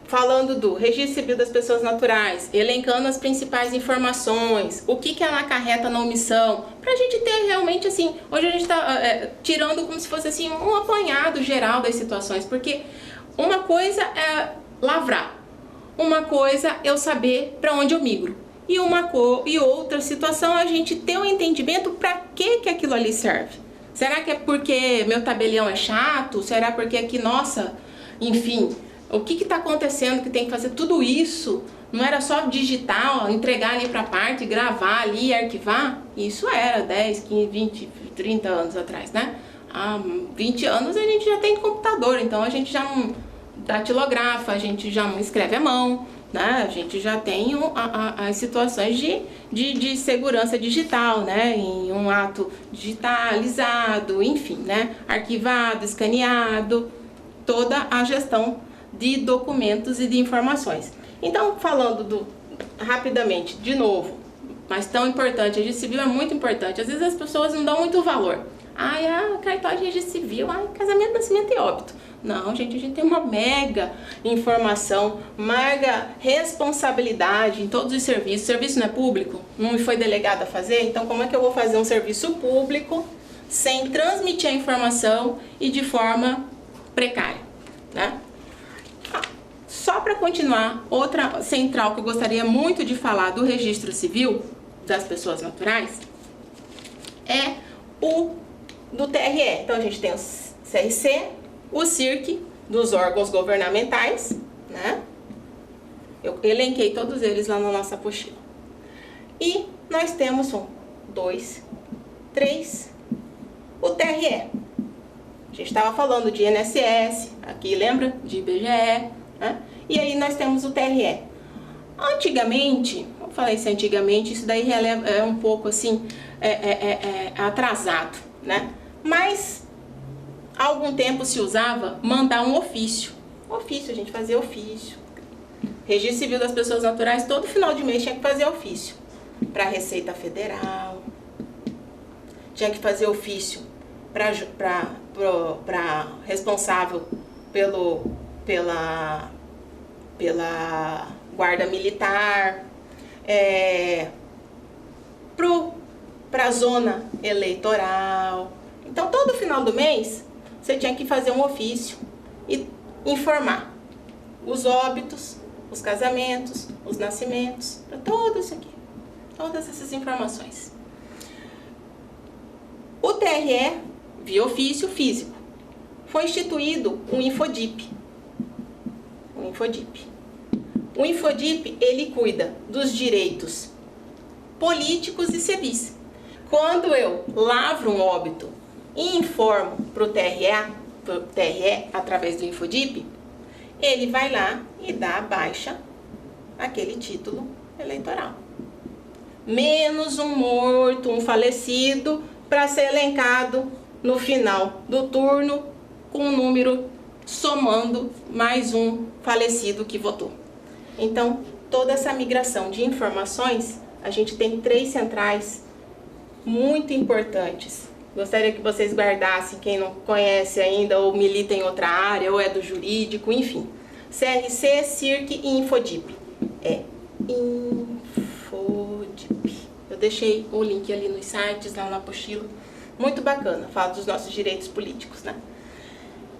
falando do Registro Civil das Pessoas Naturais, elencando as principais informações, o que ela acarreta na omissão, para a gente ter realmente, assim, hoje a gente está tirando como se fosse assim um apanhado geral das situações, porque uma coisa é lavrar, uma coisa é eu saber para onde eu migro, e outra situação é a gente ter um entendimento para que aquilo ali serve. Será que é porque meu tabelião é chato? Será porque aqui, nossa, enfim... O que está acontecendo que tem que fazer tudo isso? Não era só digitar, entregar ali para a parte, gravar ali e arquivar? Isso era 10, 15, 20, 30 anos atrás, né? Há 20 anos a gente já tem computador, então a gente já não datilografa, a gente já não escreve à mão, né? A gente já tem as situações de segurança digital, né? Em um ato digitalizado, enfim, né? Arquivado, escaneado, toda a gestão de documentos e de informações. Então, falando rapidamente, de novo, mas tão importante, a registro civil é muito importante. Às vezes as pessoas não dão muito valor. Ai, cartório de registro civil, casamento, nascimento e óbito. Não, gente, a gente tem uma mega informação, mega responsabilidade em todos os serviços. O serviço não é público, não me foi delegado a fazer, então como é que eu vou fazer um serviço público sem transmitir a informação e de forma precária, né? Só para continuar, outra central que eu gostaria muito de falar do registro civil das pessoas naturais é o do TRE. Então a gente tem o CRC, o CIRC, dos órgãos governamentais, né? Eu elenquei todos eles lá na nossa apostila. E nós temos 1, 2, 3, o TRE. A gente estava falando de INSS, aqui lembra? De IBGE, né? E aí nós temos o TRE. Antigamente, eu falei isso antigamente, isso daí é um pouco assim, atrasado, né? Mas há algum tempo se usava mandar um ofício. Ofício, a gente fazia ofício. Registro Civil das Pessoas Naturais, todo final de mês tinha que fazer ofício. Para a Receita Federal, tinha que fazer ofício para responsável pela Guarda Militar, para a zona eleitoral. Então, todo final do mês, você tinha que fazer um ofício e informar os óbitos, os casamentos, os nascimentos, para tudo isso aqui, todas essas informações. O TRE, via ofício físico, foi instituído um Infodip. O Infodip, ele cuida dos direitos políticos e civis. Quando eu lavro um óbito e informo para o TRE através do Infodip, ele vai lá e dá a baixa aquele título eleitoral. Menos um morto, um falecido, para ser elencado no final do turno com um número somando mais um falecido que votou. Então, toda essa migração de informações, a gente tem 3 centrais muito importantes. Gostaria que vocês guardassem, quem não conhece ainda, ou milita em outra área, ou é do jurídico, enfim. CRC, CIRC e Infodip. Infodip. Eu deixei o link ali nos sites, lá na apostila. Muito bacana, fala dos nossos direitos políticos, né?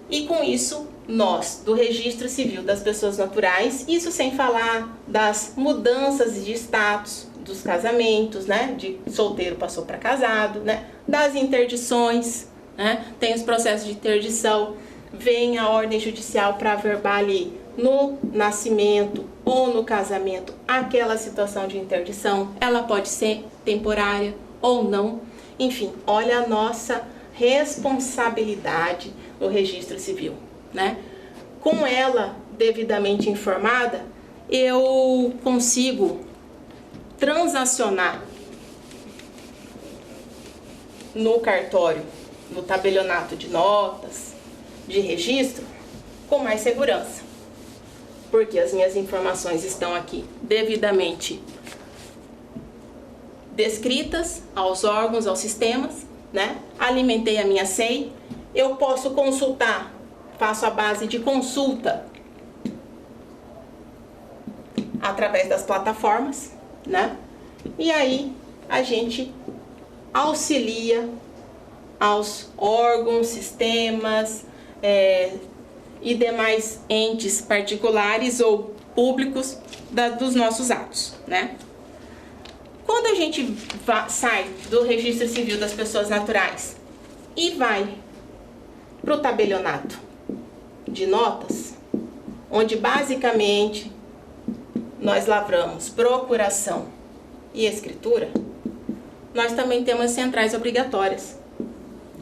E com isso, nós, do Registro Civil das Pessoas Naturais, isso sem falar das mudanças de status, dos casamentos, né? De solteiro passou para casado, né? Das interdições, né? Tem os processos de interdição, vem a ordem judicial para averbar ali no nascimento ou no casamento aquela situação de interdição. Ela pode ser temporária ou não. Enfim, olha a nossa responsabilidade no Registro Civil, né? Com ela devidamente informada, eu consigo transacionar no cartório, no tabelionato de notas, de registro, com mais segurança, porque as minhas informações estão aqui devidamente descritas aos órgãos, aos sistemas, né? Alimentei a minha SEI, eu posso consultar, faço a base de consulta através das plataformas, né? E aí a gente auxilia aos órgãos, sistemas e demais entes particulares ou públicos dos nossos atos, né? Quando a gente sai do Registro Civil das Pessoas Naturais e vai para o tabelionato de notas, onde basicamente nós lavramos procuração e escritura, nós também temos centrais obrigatórias,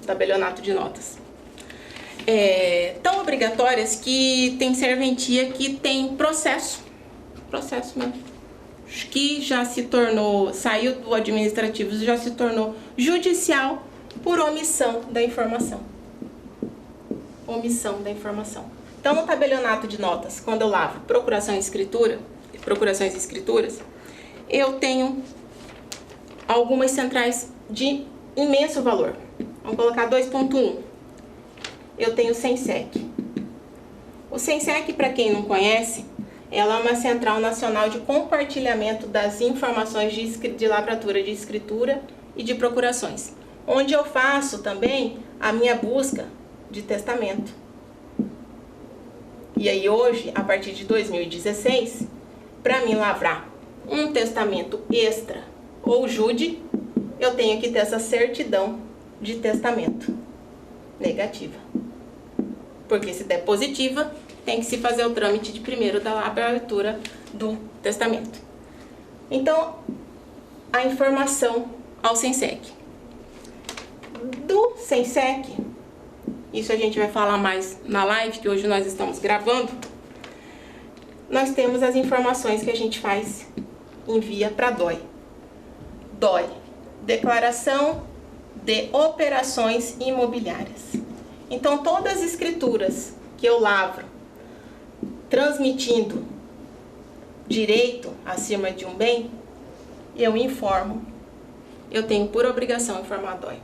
tabelionato de notas. Tão obrigatórias que tem serventia que tem processo mesmo, que já se tornou, saiu do administrativo, já se tornou judicial por omissão da informação. Omissão da informação. Então, no tabelionato de notas, quando eu lavro procurações e escrituras, eu tenho algumas centrais de imenso valor. Vamos colocar 2.1. Eu tenho o SENSEC. O SENSEC, para quem não conhece, ela é uma central nacional de compartilhamento das informações de lavratura de escritura e de procurações, onde eu faço também a minha busca de testamento. E aí hoje, a partir de 2016, para mim lavrar um testamento extra ou JUDE, eu tenho que ter essa certidão de testamento negativa. Porque se der positiva, tem que se fazer o trâmite de primeiro da lavratura do testamento. Então, a informação ao SENSEC. Do SENSEC, isso a gente vai falar mais na live, que hoje nós estamos gravando, nós temos as informações que a gente faz, envia para DOI. DOI, Declaração de Operações Imobiliárias. Então, todas as escrituras que eu lavro, transmitindo direito acima de um bem, eu informo, eu tenho por obrigação informar a DOI.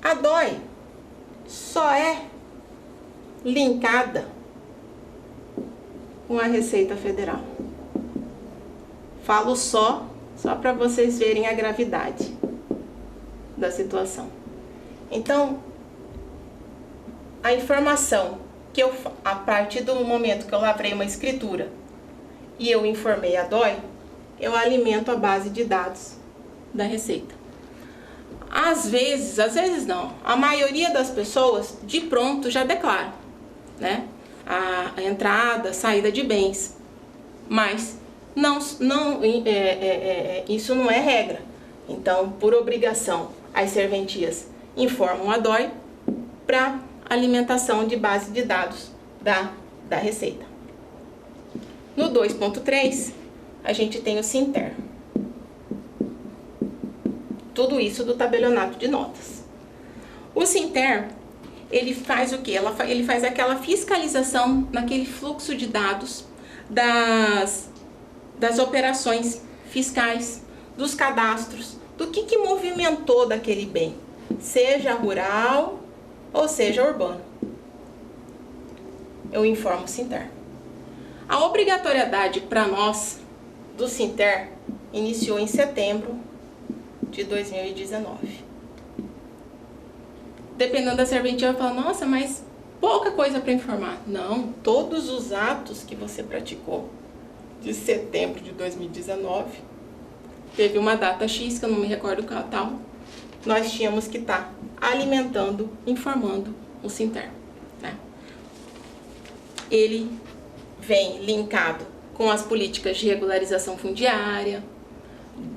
A DOI só é linkada com a Receita Federal. Falo só para vocês verem a gravidade da situação. Então, a informação que eu, a partir do momento que eu lavrei uma escritura e eu informei a DOI, eu alimento a base de dados da Receita. Às vezes não, a maioria das pessoas de pronto já declara, né? A entrada, a saída de bens, mas isso não é regra. Então, por obrigação, as serventias informam a DOI para alimentação de base de dados da Receita. No 2.3, a gente tem o SINTER. Tudo isso do tabelionato de notas. O SINTER, ele faz o quê? Ele faz aquela fiscalização naquele fluxo de dados das operações fiscais, dos cadastros, do que movimentou daquele bem, seja rural ou seja urbano. Eu informo o SINTER. A obrigatoriedade para nós do SINTER iniciou em setembro de 2019. Dependendo da serventia, eu falo, nossa, mas pouca coisa para informar. Não, todos os atos que você praticou de setembro de 2019, teve uma data X, que eu não me recordo qual tal, nós tínhamos que estar alimentando, informando o Sinter, né? Ele vem linkado com as políticas de regularização fundiária,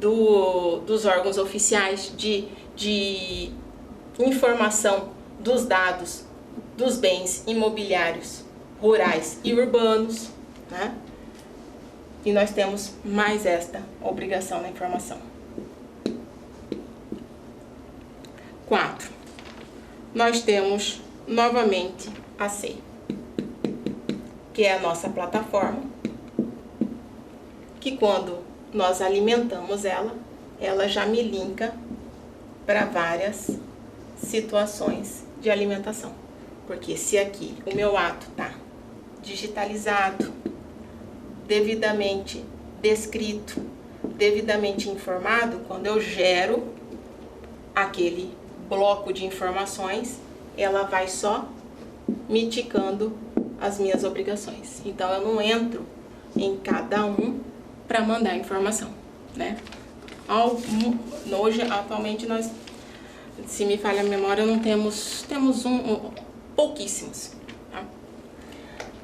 dos órgãos oficiais de informação dos dados dos bens imobiliários rurais e urbanos, né? E nós temos mais esta obrigação na informação. 4. Nós temos novamente a SEI, que é a nossa plataforma, que quando nós alimentamos ela já me linka para várias situações de alimentação. Porque se aqui o meu ato está digitalizado, devidamente descrito, devidamente informado, quando eu gero aquele bloco de informações, ela vai só mitigando as minhas obrigações. Então eu não entro em cada um para mandar informação, né? Hoje, atualmente, nós, se me falha a memória, não temos pouquíssimos, tá?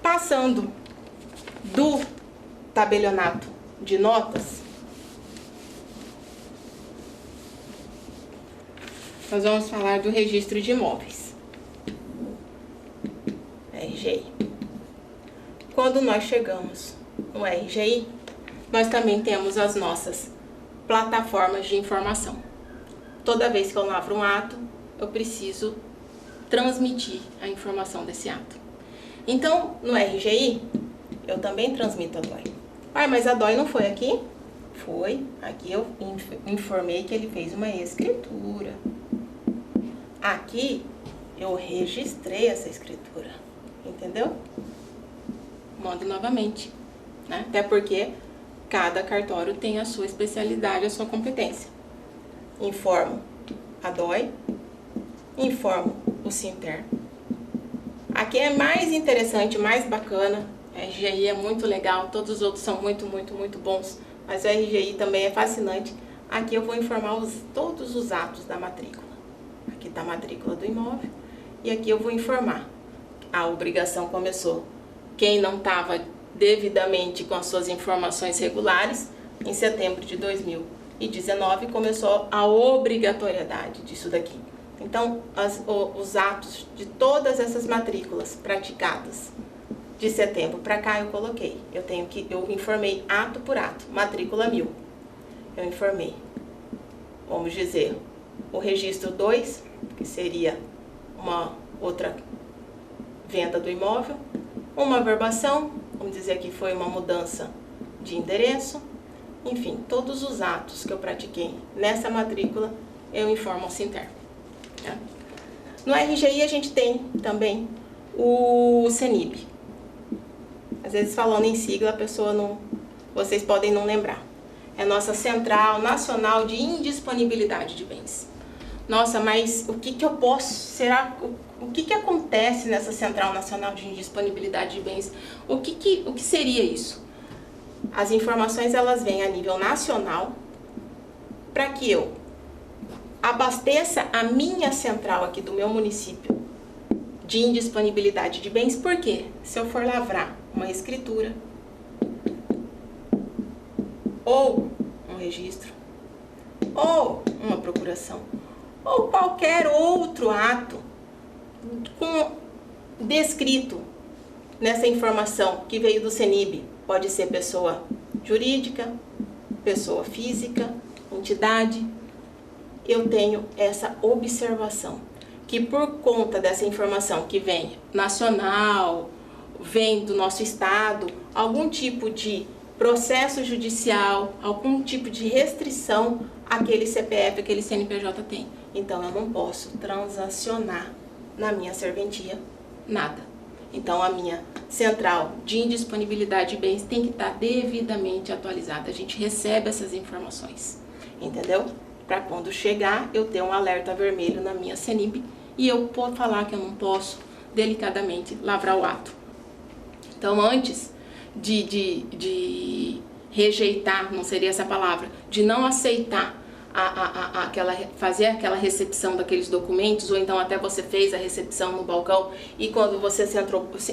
Passando do tabelionato de notas, nós vamos falar do registro de imóveis, RGI. Quando nós chegamos no RGI, nós também temos as nossas plataformas de informação. Toda vez que eu lavro um ato, eu preciso transmitir a informação desse ato. Então, no RGI, eu também transmito a DOI. Ah, mas a DOI não foi aqui? Foi. Aqui eu informei que ele fez uma escritura. Aqui eu registrei essa escritura. Entendeu? Mando novamente, né? Até porque cada cartório tem a sua especialidade, a sua competência. Informo a DOI, informo o Sinter. Aqui é mais interessante, mais bacana. A RGI é muito legal, todos os outros são muito bons, mas o RGI também é fascinante. Aqui eu vou informar todos os atos da matrícula. Aqui está a matrícula do imóvel e aqui eu vou informar. A obrigação começou. Quem não estava devidamente com as suas informações regulares, em setembro de 2019 começou a obrigatoriedade disso daqui. Então, os atos de todas essas matrículas praticadas de setembro para cá eu coloquei. Eu informei ato por ato, matrícula 1000. Eu informei, vamos dizer, o registro 2, que seria uma outra venda do imóvel, uma averbação, vamos dizer que foi uma mudança de endereço, enfim, todos os atos que eu pratiquei nessa matrícula, eu informo ao Sinter. Tá? No RGI a gente tem também o CENIB. Às vezes falando em sigla, a pessoa não, vocês podem não lembrar. É a nossa Central Nacional de Indisponibilidade de Bens. Nossa, mas o que eu posso, será, o que acontece nessa Central Nacional de Indisponibilidade de Bens? O que seria isso? As informações, elas vêm a nível nacional para que eu abasteça a minha central aqui do meu município de indisponibilidade de bens. Por quê? Se eu for lavrar uma escritura ou um registro ou uma procuração ou qualquer outro ato descrito nessa informação que veio do CENIB, pode ser pessoa jurídica, pessoa física, entidade, eu tenho essa observação, que por conta dessa informação que vem nacional, vem do nosso estado, algum tipo de processo judicial, algum tipo de restrição aquele CPF, aquele CNPJ tem. Então eu não posso transacionar na minha serventia nada. Então a minha central de indisponibilidade de bens tem que estar devidamente atualizada. A gente recebe essas informações, entendeu? Para quando chegar eu ter um alerta vermelho na minha CENIB e eu posso falar que eu não posso delicadamente lavrar o ato. Então, antes de rejeitar, não seria essa palavra, de não aceitar fazer aquela recepção daqueles documentos, ou então até você fez a recepção no balcão e quando você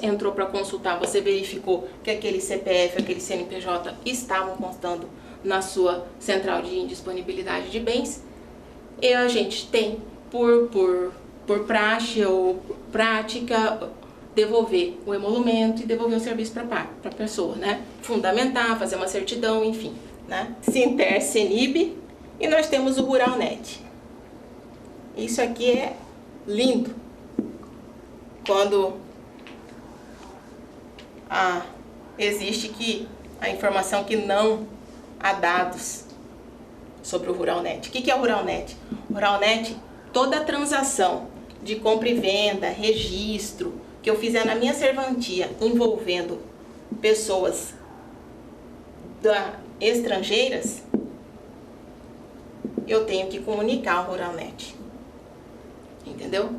entrou para consultar, você verificou que aquele CPF, aquele CNPJ estavam constando na sua central de indisponibilidade de bens, e a gente tem, por praxe ou prática, devolver o emolumento e devolver o serviço para a pessoa, né? Fundamentar, fazer uma certidão, enfim, né? Sinter, Senib, e nós temos o Ruralnet. Isso aqui é lindo. Quando existe a informação que não há dados sobre o Ruralnet. O que é o Ruralnet? O Ruralnet, toda transação de compra e venda, registro, que eu fizer na minha serventia envolvendo pessoas estrangeiras, eu tenho que comunicar ao Ruralnet. Entendeu?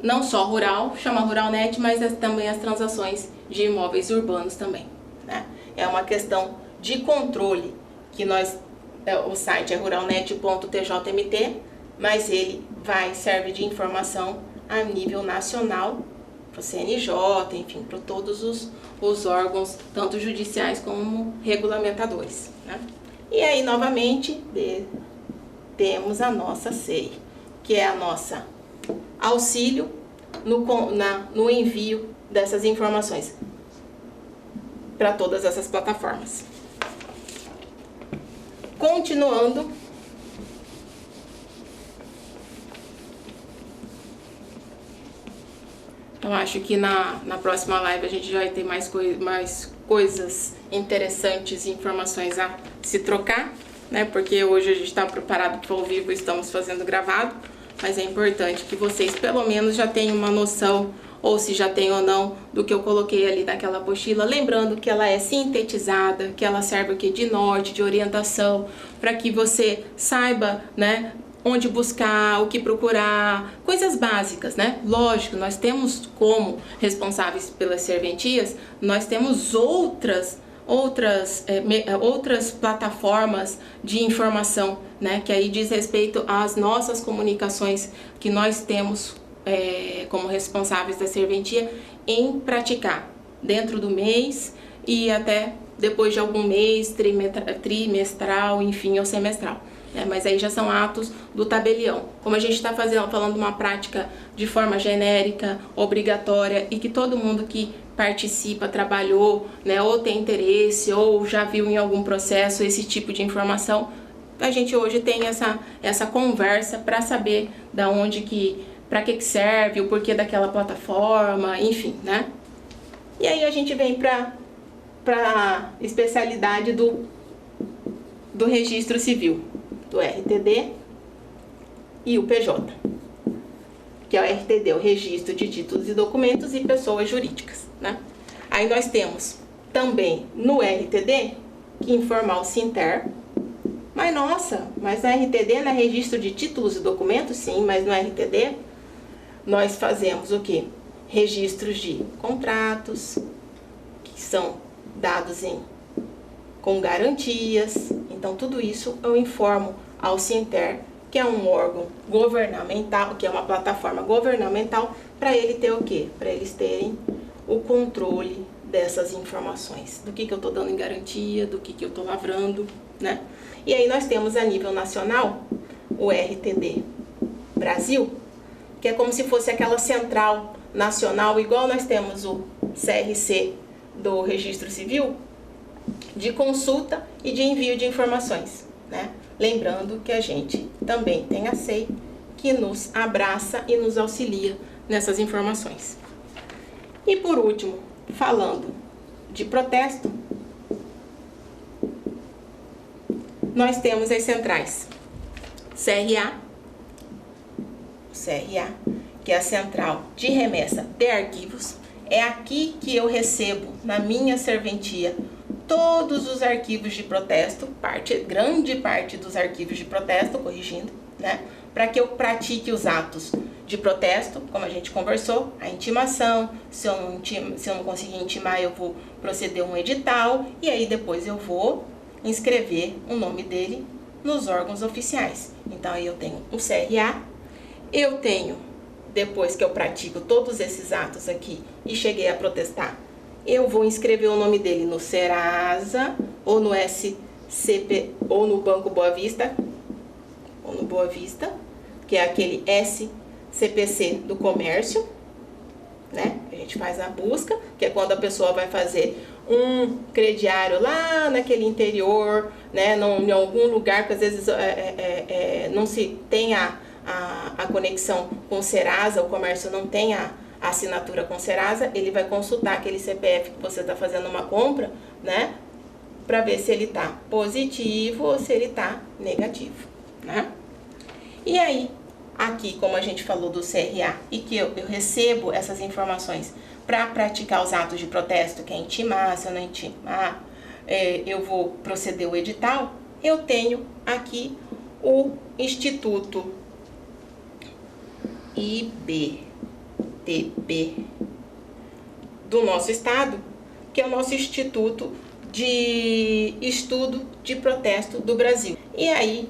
Não só rural, chama Ruralnet, mas também as transações de imóveis urbanos também, né? É uma questão de controle que o site é ruralnet.tjmt, mas ele serve de informação a nível nacional, para o CNJ, enfim, para todos os órgãos, tanto judiciais como regulamentadores, né? E aí, novamente, temos a nossa SEI, que é a nossa auxílio no envio dessas informações para todas essas plataformas. Continuando, eu acho que na próxima live a gente já vai ter mais coisas interessantes e informações a se trocar, né? Porque hoje a gente está preparado para o ao vivo, estamos fazendo gravado, mas é importante que vocês pelo menos já tenham uma noção, ou se já tem ou não, do que eu coloquei ali naquela apostila, lembrando que ela é sintetizada, que ela serve aqui de norte, de orientação, para que você saiba, né, onde buscar, o que procurar, coisas básicas, né? Lógico, nós temos como responsáveis pelas serventias, nós temos outras plataformas de informação, né, que aí diz respeito às nossas comunicações que nós temos como responsáveis da serventia em praticar dentro do mês e até depois de algum mês, trimestral, enfim, ou semestral. Mas aí já são atos do tabelião. Como a gente está falando uma prática de forma genérica, obrigatória, e que todo mundo que participa, trabalhou, né, ou tem interesse, ou já viu em algum processo esse tipo de informação, a gente hoje tem essa conversa para saber da onde para que serve, o porquê daquela plataforma, enfim, né? E aí a gente vem para a especialidade do registro civil, do RTD e o PJ, que é o RTD, o registro de títulos e documentos e pessoas jurídicas, né? Aí nós temos também no RTD que informar o Sinter. Mas nossa, mas no RTD não é registro de títulos e documentos? Sim, mas no RTD nós fazemos o quê? Registros de contratos, que são dados com garantias. Então tudo isso eu informo ao Sinter, que é um órgão governamental, que é uma plataforma governamental, para ele ter o quê? Para eles terem o controle dessas informações, do que eu estou dando em garantia, do que eu estou lavrando, né? E aí nós temos a nível nacional o RTD Brasil, que é como se fosse aquela central nacional, igual nós temos o CRC do Registro Civil, de consulta e de envio de informações, né? Lembrando que a gente também tem a SEI, que nos abraça e nos auxilia nessas informações. E por último, falando de protesto, nós temos as centrais CRA, que é a central de remessa de arquivos. É aqui que eu recebo, na minha serventia, todos os arquivos de protesto, grande parte dos arquivos de protesto, corrigindo, né? Para que eu pratique os atos de protesto, como a gente conversou, a intimação. Se eu não conseguir intimar, eu vou proceder um edital e aí depois eu vou inscrever o nome dele nos órgãos oficiais. Então aí eu tenho o CRA, eu tenho, depois que eu pratico todos esses atos aqui e cheguei a protestar, eu vou inscrever o nome dele no Serasa ou no SCP ou no Banco Boa Vista, que é aquele SCPC do comércio, né? A gente faz a busca, que é quando a pessoa vai fazer um crediário lá naquele interior, né? Em algum lugar que às vezes não se tem a conexão com o Serasa, o comércio não tem a assinatura com o Serasa, ele vai consultar aquele CPF que você está fazendo uma compra, né? Para ver se ele está positivo ou se ele está negativo, né? E aí, aqui, como a gente falou do CRA, e que eu recebo essas informações para praticar os atos de protesto, que é intimar, se eu não intimar, eu vou proceder o edital, eu tenho aqui o Instituto IBTB do nosso estado, que é o nosso Instituto de Estudo de Protesto do Brasil. E aí,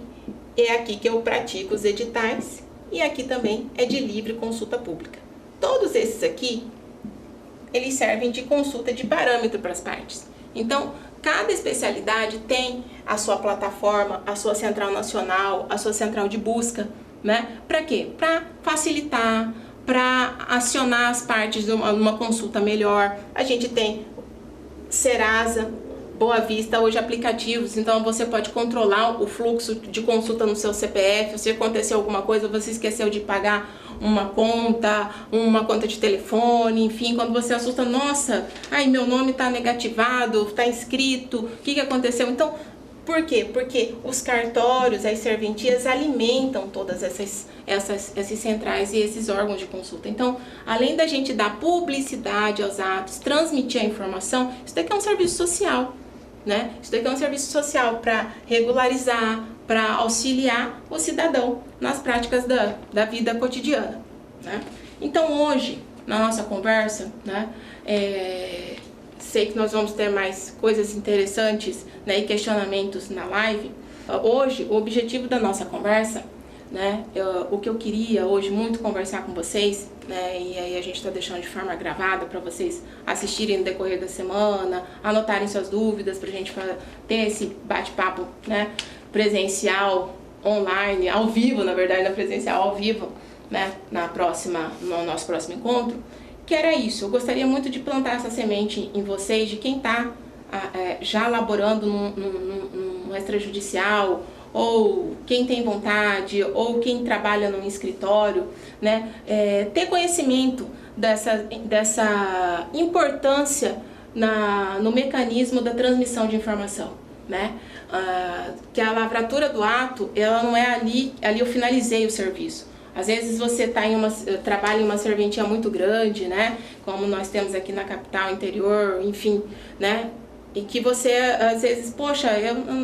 é aqui que eu pratico os editais e aqui também é de livre consulta pública. Todos esses aqui, eles servem de consulta de parâmetro para as partes. Então, cada especialidade tem a sua plataforma, a sua central nacional, a sua central de busca, né? Para quê? Para facilitar, para acionar as partes de uma consulta melhor. A gente tem Serasa, Boa Vista, hoje aplicativos, então você pode controlar o fluxo de consulta no seu CPF, se aconteceu alguma coisa, você esqueceu de pagar uma conta de telefone, enfim, quando você assusta, nossa, ai, meu nome está negativado, está inscrito, o que aconteceu? Então, por quê? Porque os cartórios, as serventias alimentam todas essas centrais e esses órgãos de consulta. Então, além da gente dar publicidade aos atos, transmitir a informação, isso daqui é um serviço social, né? Isso daqui é um serviço social para regularizar, para auxiliar o cidadão nas práticas da vida cotidiana, né? Então, hoje, na nossa conversa, né, sei que nós vamos ter mais coisas interessantes, né, e questionamentos na live. Hoje, o objetivo da nossa conversa, né, o que eu queria hoje muito conversar com vocês, né, e aí a gente está deixando de forma gravada para vocês assistirem no decorrer da semana, anotarem suas dúvidas para a gente ter esse bate-papo, né, presencial, online, ao vivo, na verdade, na presencial, ao vivo, né, no nosso próximo encontro. Que era isso, eu gostaria muito de plantar essa semente em vocês, de quem está já laborando no extrajudicial, ou quem tem vontade, ou quem trabalha num escritório, né, ter conhecimento dessa importância no mecanismo da transmissão de informação, né, que a lavratura do ato, ela não é ali eu finalizei o serviço. Às vezes você trabalha em uma serventia muito grande, né? Como nós temos aqui na capital, interior, enfim, né? E que você, às vezes, poxa,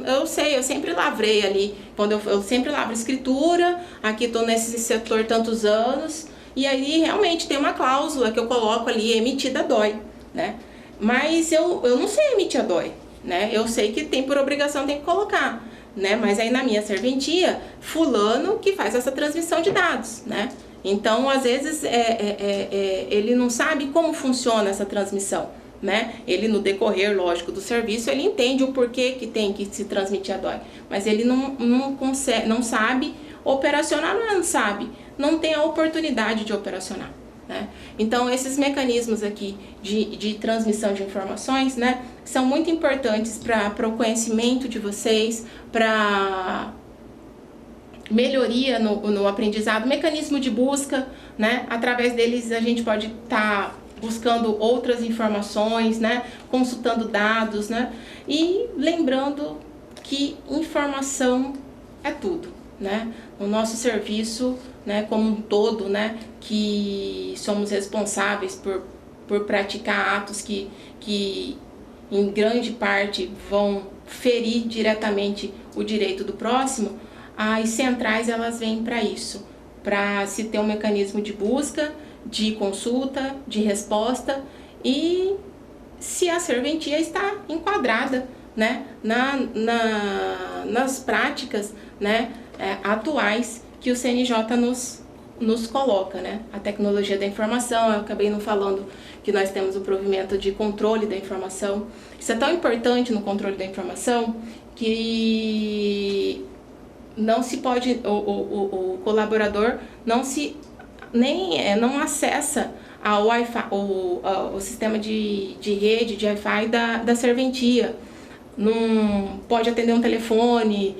eu sei, eu sempre lavrei ali. Quando eu sempre lavro escritura, aqui estou nesse setor tantos anos, e aí realmente tem uma cláusula que eu coloco ali, emitida dói, né? Mas eu não sei emitir a dói, né? Eu sei que tem por obrigação, tem que colocar, né? Mas aí na minha serventia, fulano que faz essa transmissão de dados, né? Então, às vezes, ele não sabe como funciona essa transmissão, né? Ele, no decorrer, lógico, do serviço, ele entende o porquê que tem que se transmitir a DOI, mas ele não consegue, não sabe operacionar, não sabe, não tem a oportunidade de operacionar, né? Então, esses mecanismos aqui de transmissão de informações, né, são muito importantes para o conhecimento de vocês, para melhoria no aprendizado, mecanismo de busca, né? Através deles a gente pode estar buscando outras informações, né? Consultando dados, né? E lembrando que informação é tudo, né? O nosso serviço, né, como um todo, né, que somos responsáveis por praticar atos que em grande parte vão ferir diretamente o direito do próximo, as centrais elas vêm para isso, para se ter um mecanismo de busca, de consulta, de resposta e se a serventia está enquadrada, né, nas práticas, né, atuais que o CNJ nos coloca, né? A tecnologia da informação, eu acabei não falando que nós temos o provimento de controle da informação. Isso é tão importante no controle da informação que não se pode, o colaborador não acessa ao Wi-Fi, o sistema de rede de Wi-Fi da serventia, não pode atender um telefone,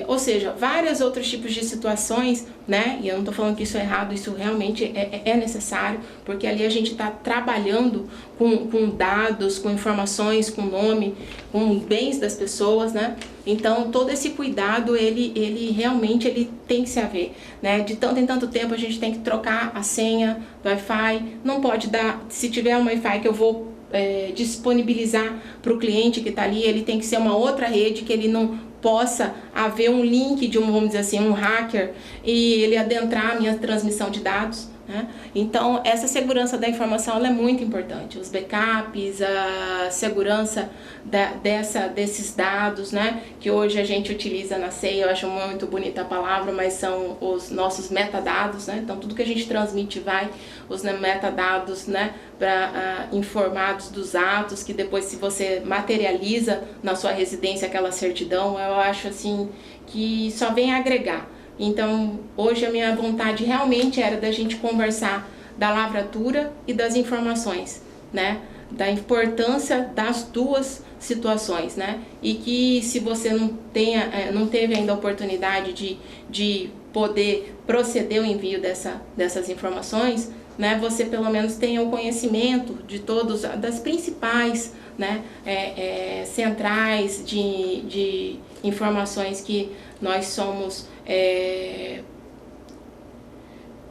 ou seja, vários outros tipos de situações, né? E eu não estou falando que isso é errado, isso realmente é necessário, porque ali a gente está trabalhando com dados, com informações, com nome, com bens das pessoas, né? Então todo esse cuidado ele realmente tem que se haver, né? De tanto em tanto tempo a gente tem que trocar a senha do Wi-Fi, não pode dar, se tiver um Wi-Fi que eu vou disponibilizar para o cliente que está ali, ele tem que ser uma outra rede, que ele não possa haver um link de vamos dizer assim, um hacker e ele adentrar a minha transmissão de dados, né? Então essa segurança da informação ela é muito importante, os backups, a segurança desses dados, né? Que hoje a gente utiliza na ceia, eu acho muito bonita a palavra, mas são os nossos metadados, né? Então tudo que a gente transmite vai, os metadados, né? Informados dos atos, que depois se você materializa na sua residência aquela certidão, eu acho assim que só vem agregar. Então hoje a minha vontade realmente era da gente conversar da lavratura e das informações, né? Da importância das duas situações, né? E que se você não teve ainda a oportunidade de poder proceder o envio dessas informações, né, você pelo menos tenha o conhecimento de das principais, né, centrais de informações que nós somos,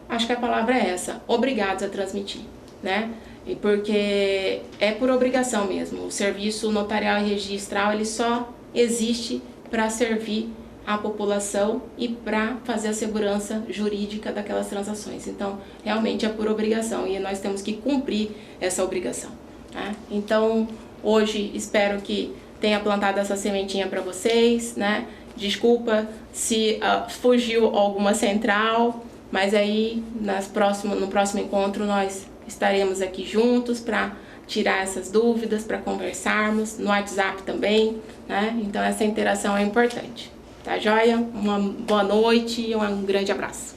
acho que a palavra é essa, obrigados a transmitir, né, e porque é por obrigação mesmo. O serviço notarial e registral ele só existe para servir a população e para fazer a segurança jurídica daquelas transações. Então, realmente é por obrigação e nós temos que cumprir essa obrigação, tá? Então, hoje espero que tenha plantado essa sementinha para vocês, né? Desculpa se fugiu alguma central, mas aí no próximo encontro nós estaremos aqui juntos para tirar essas dúvidas, para conversarmos, no WhatsApp também, né? Então essa interação é importante. Tá joia? Uma boa noite e um grande abraço.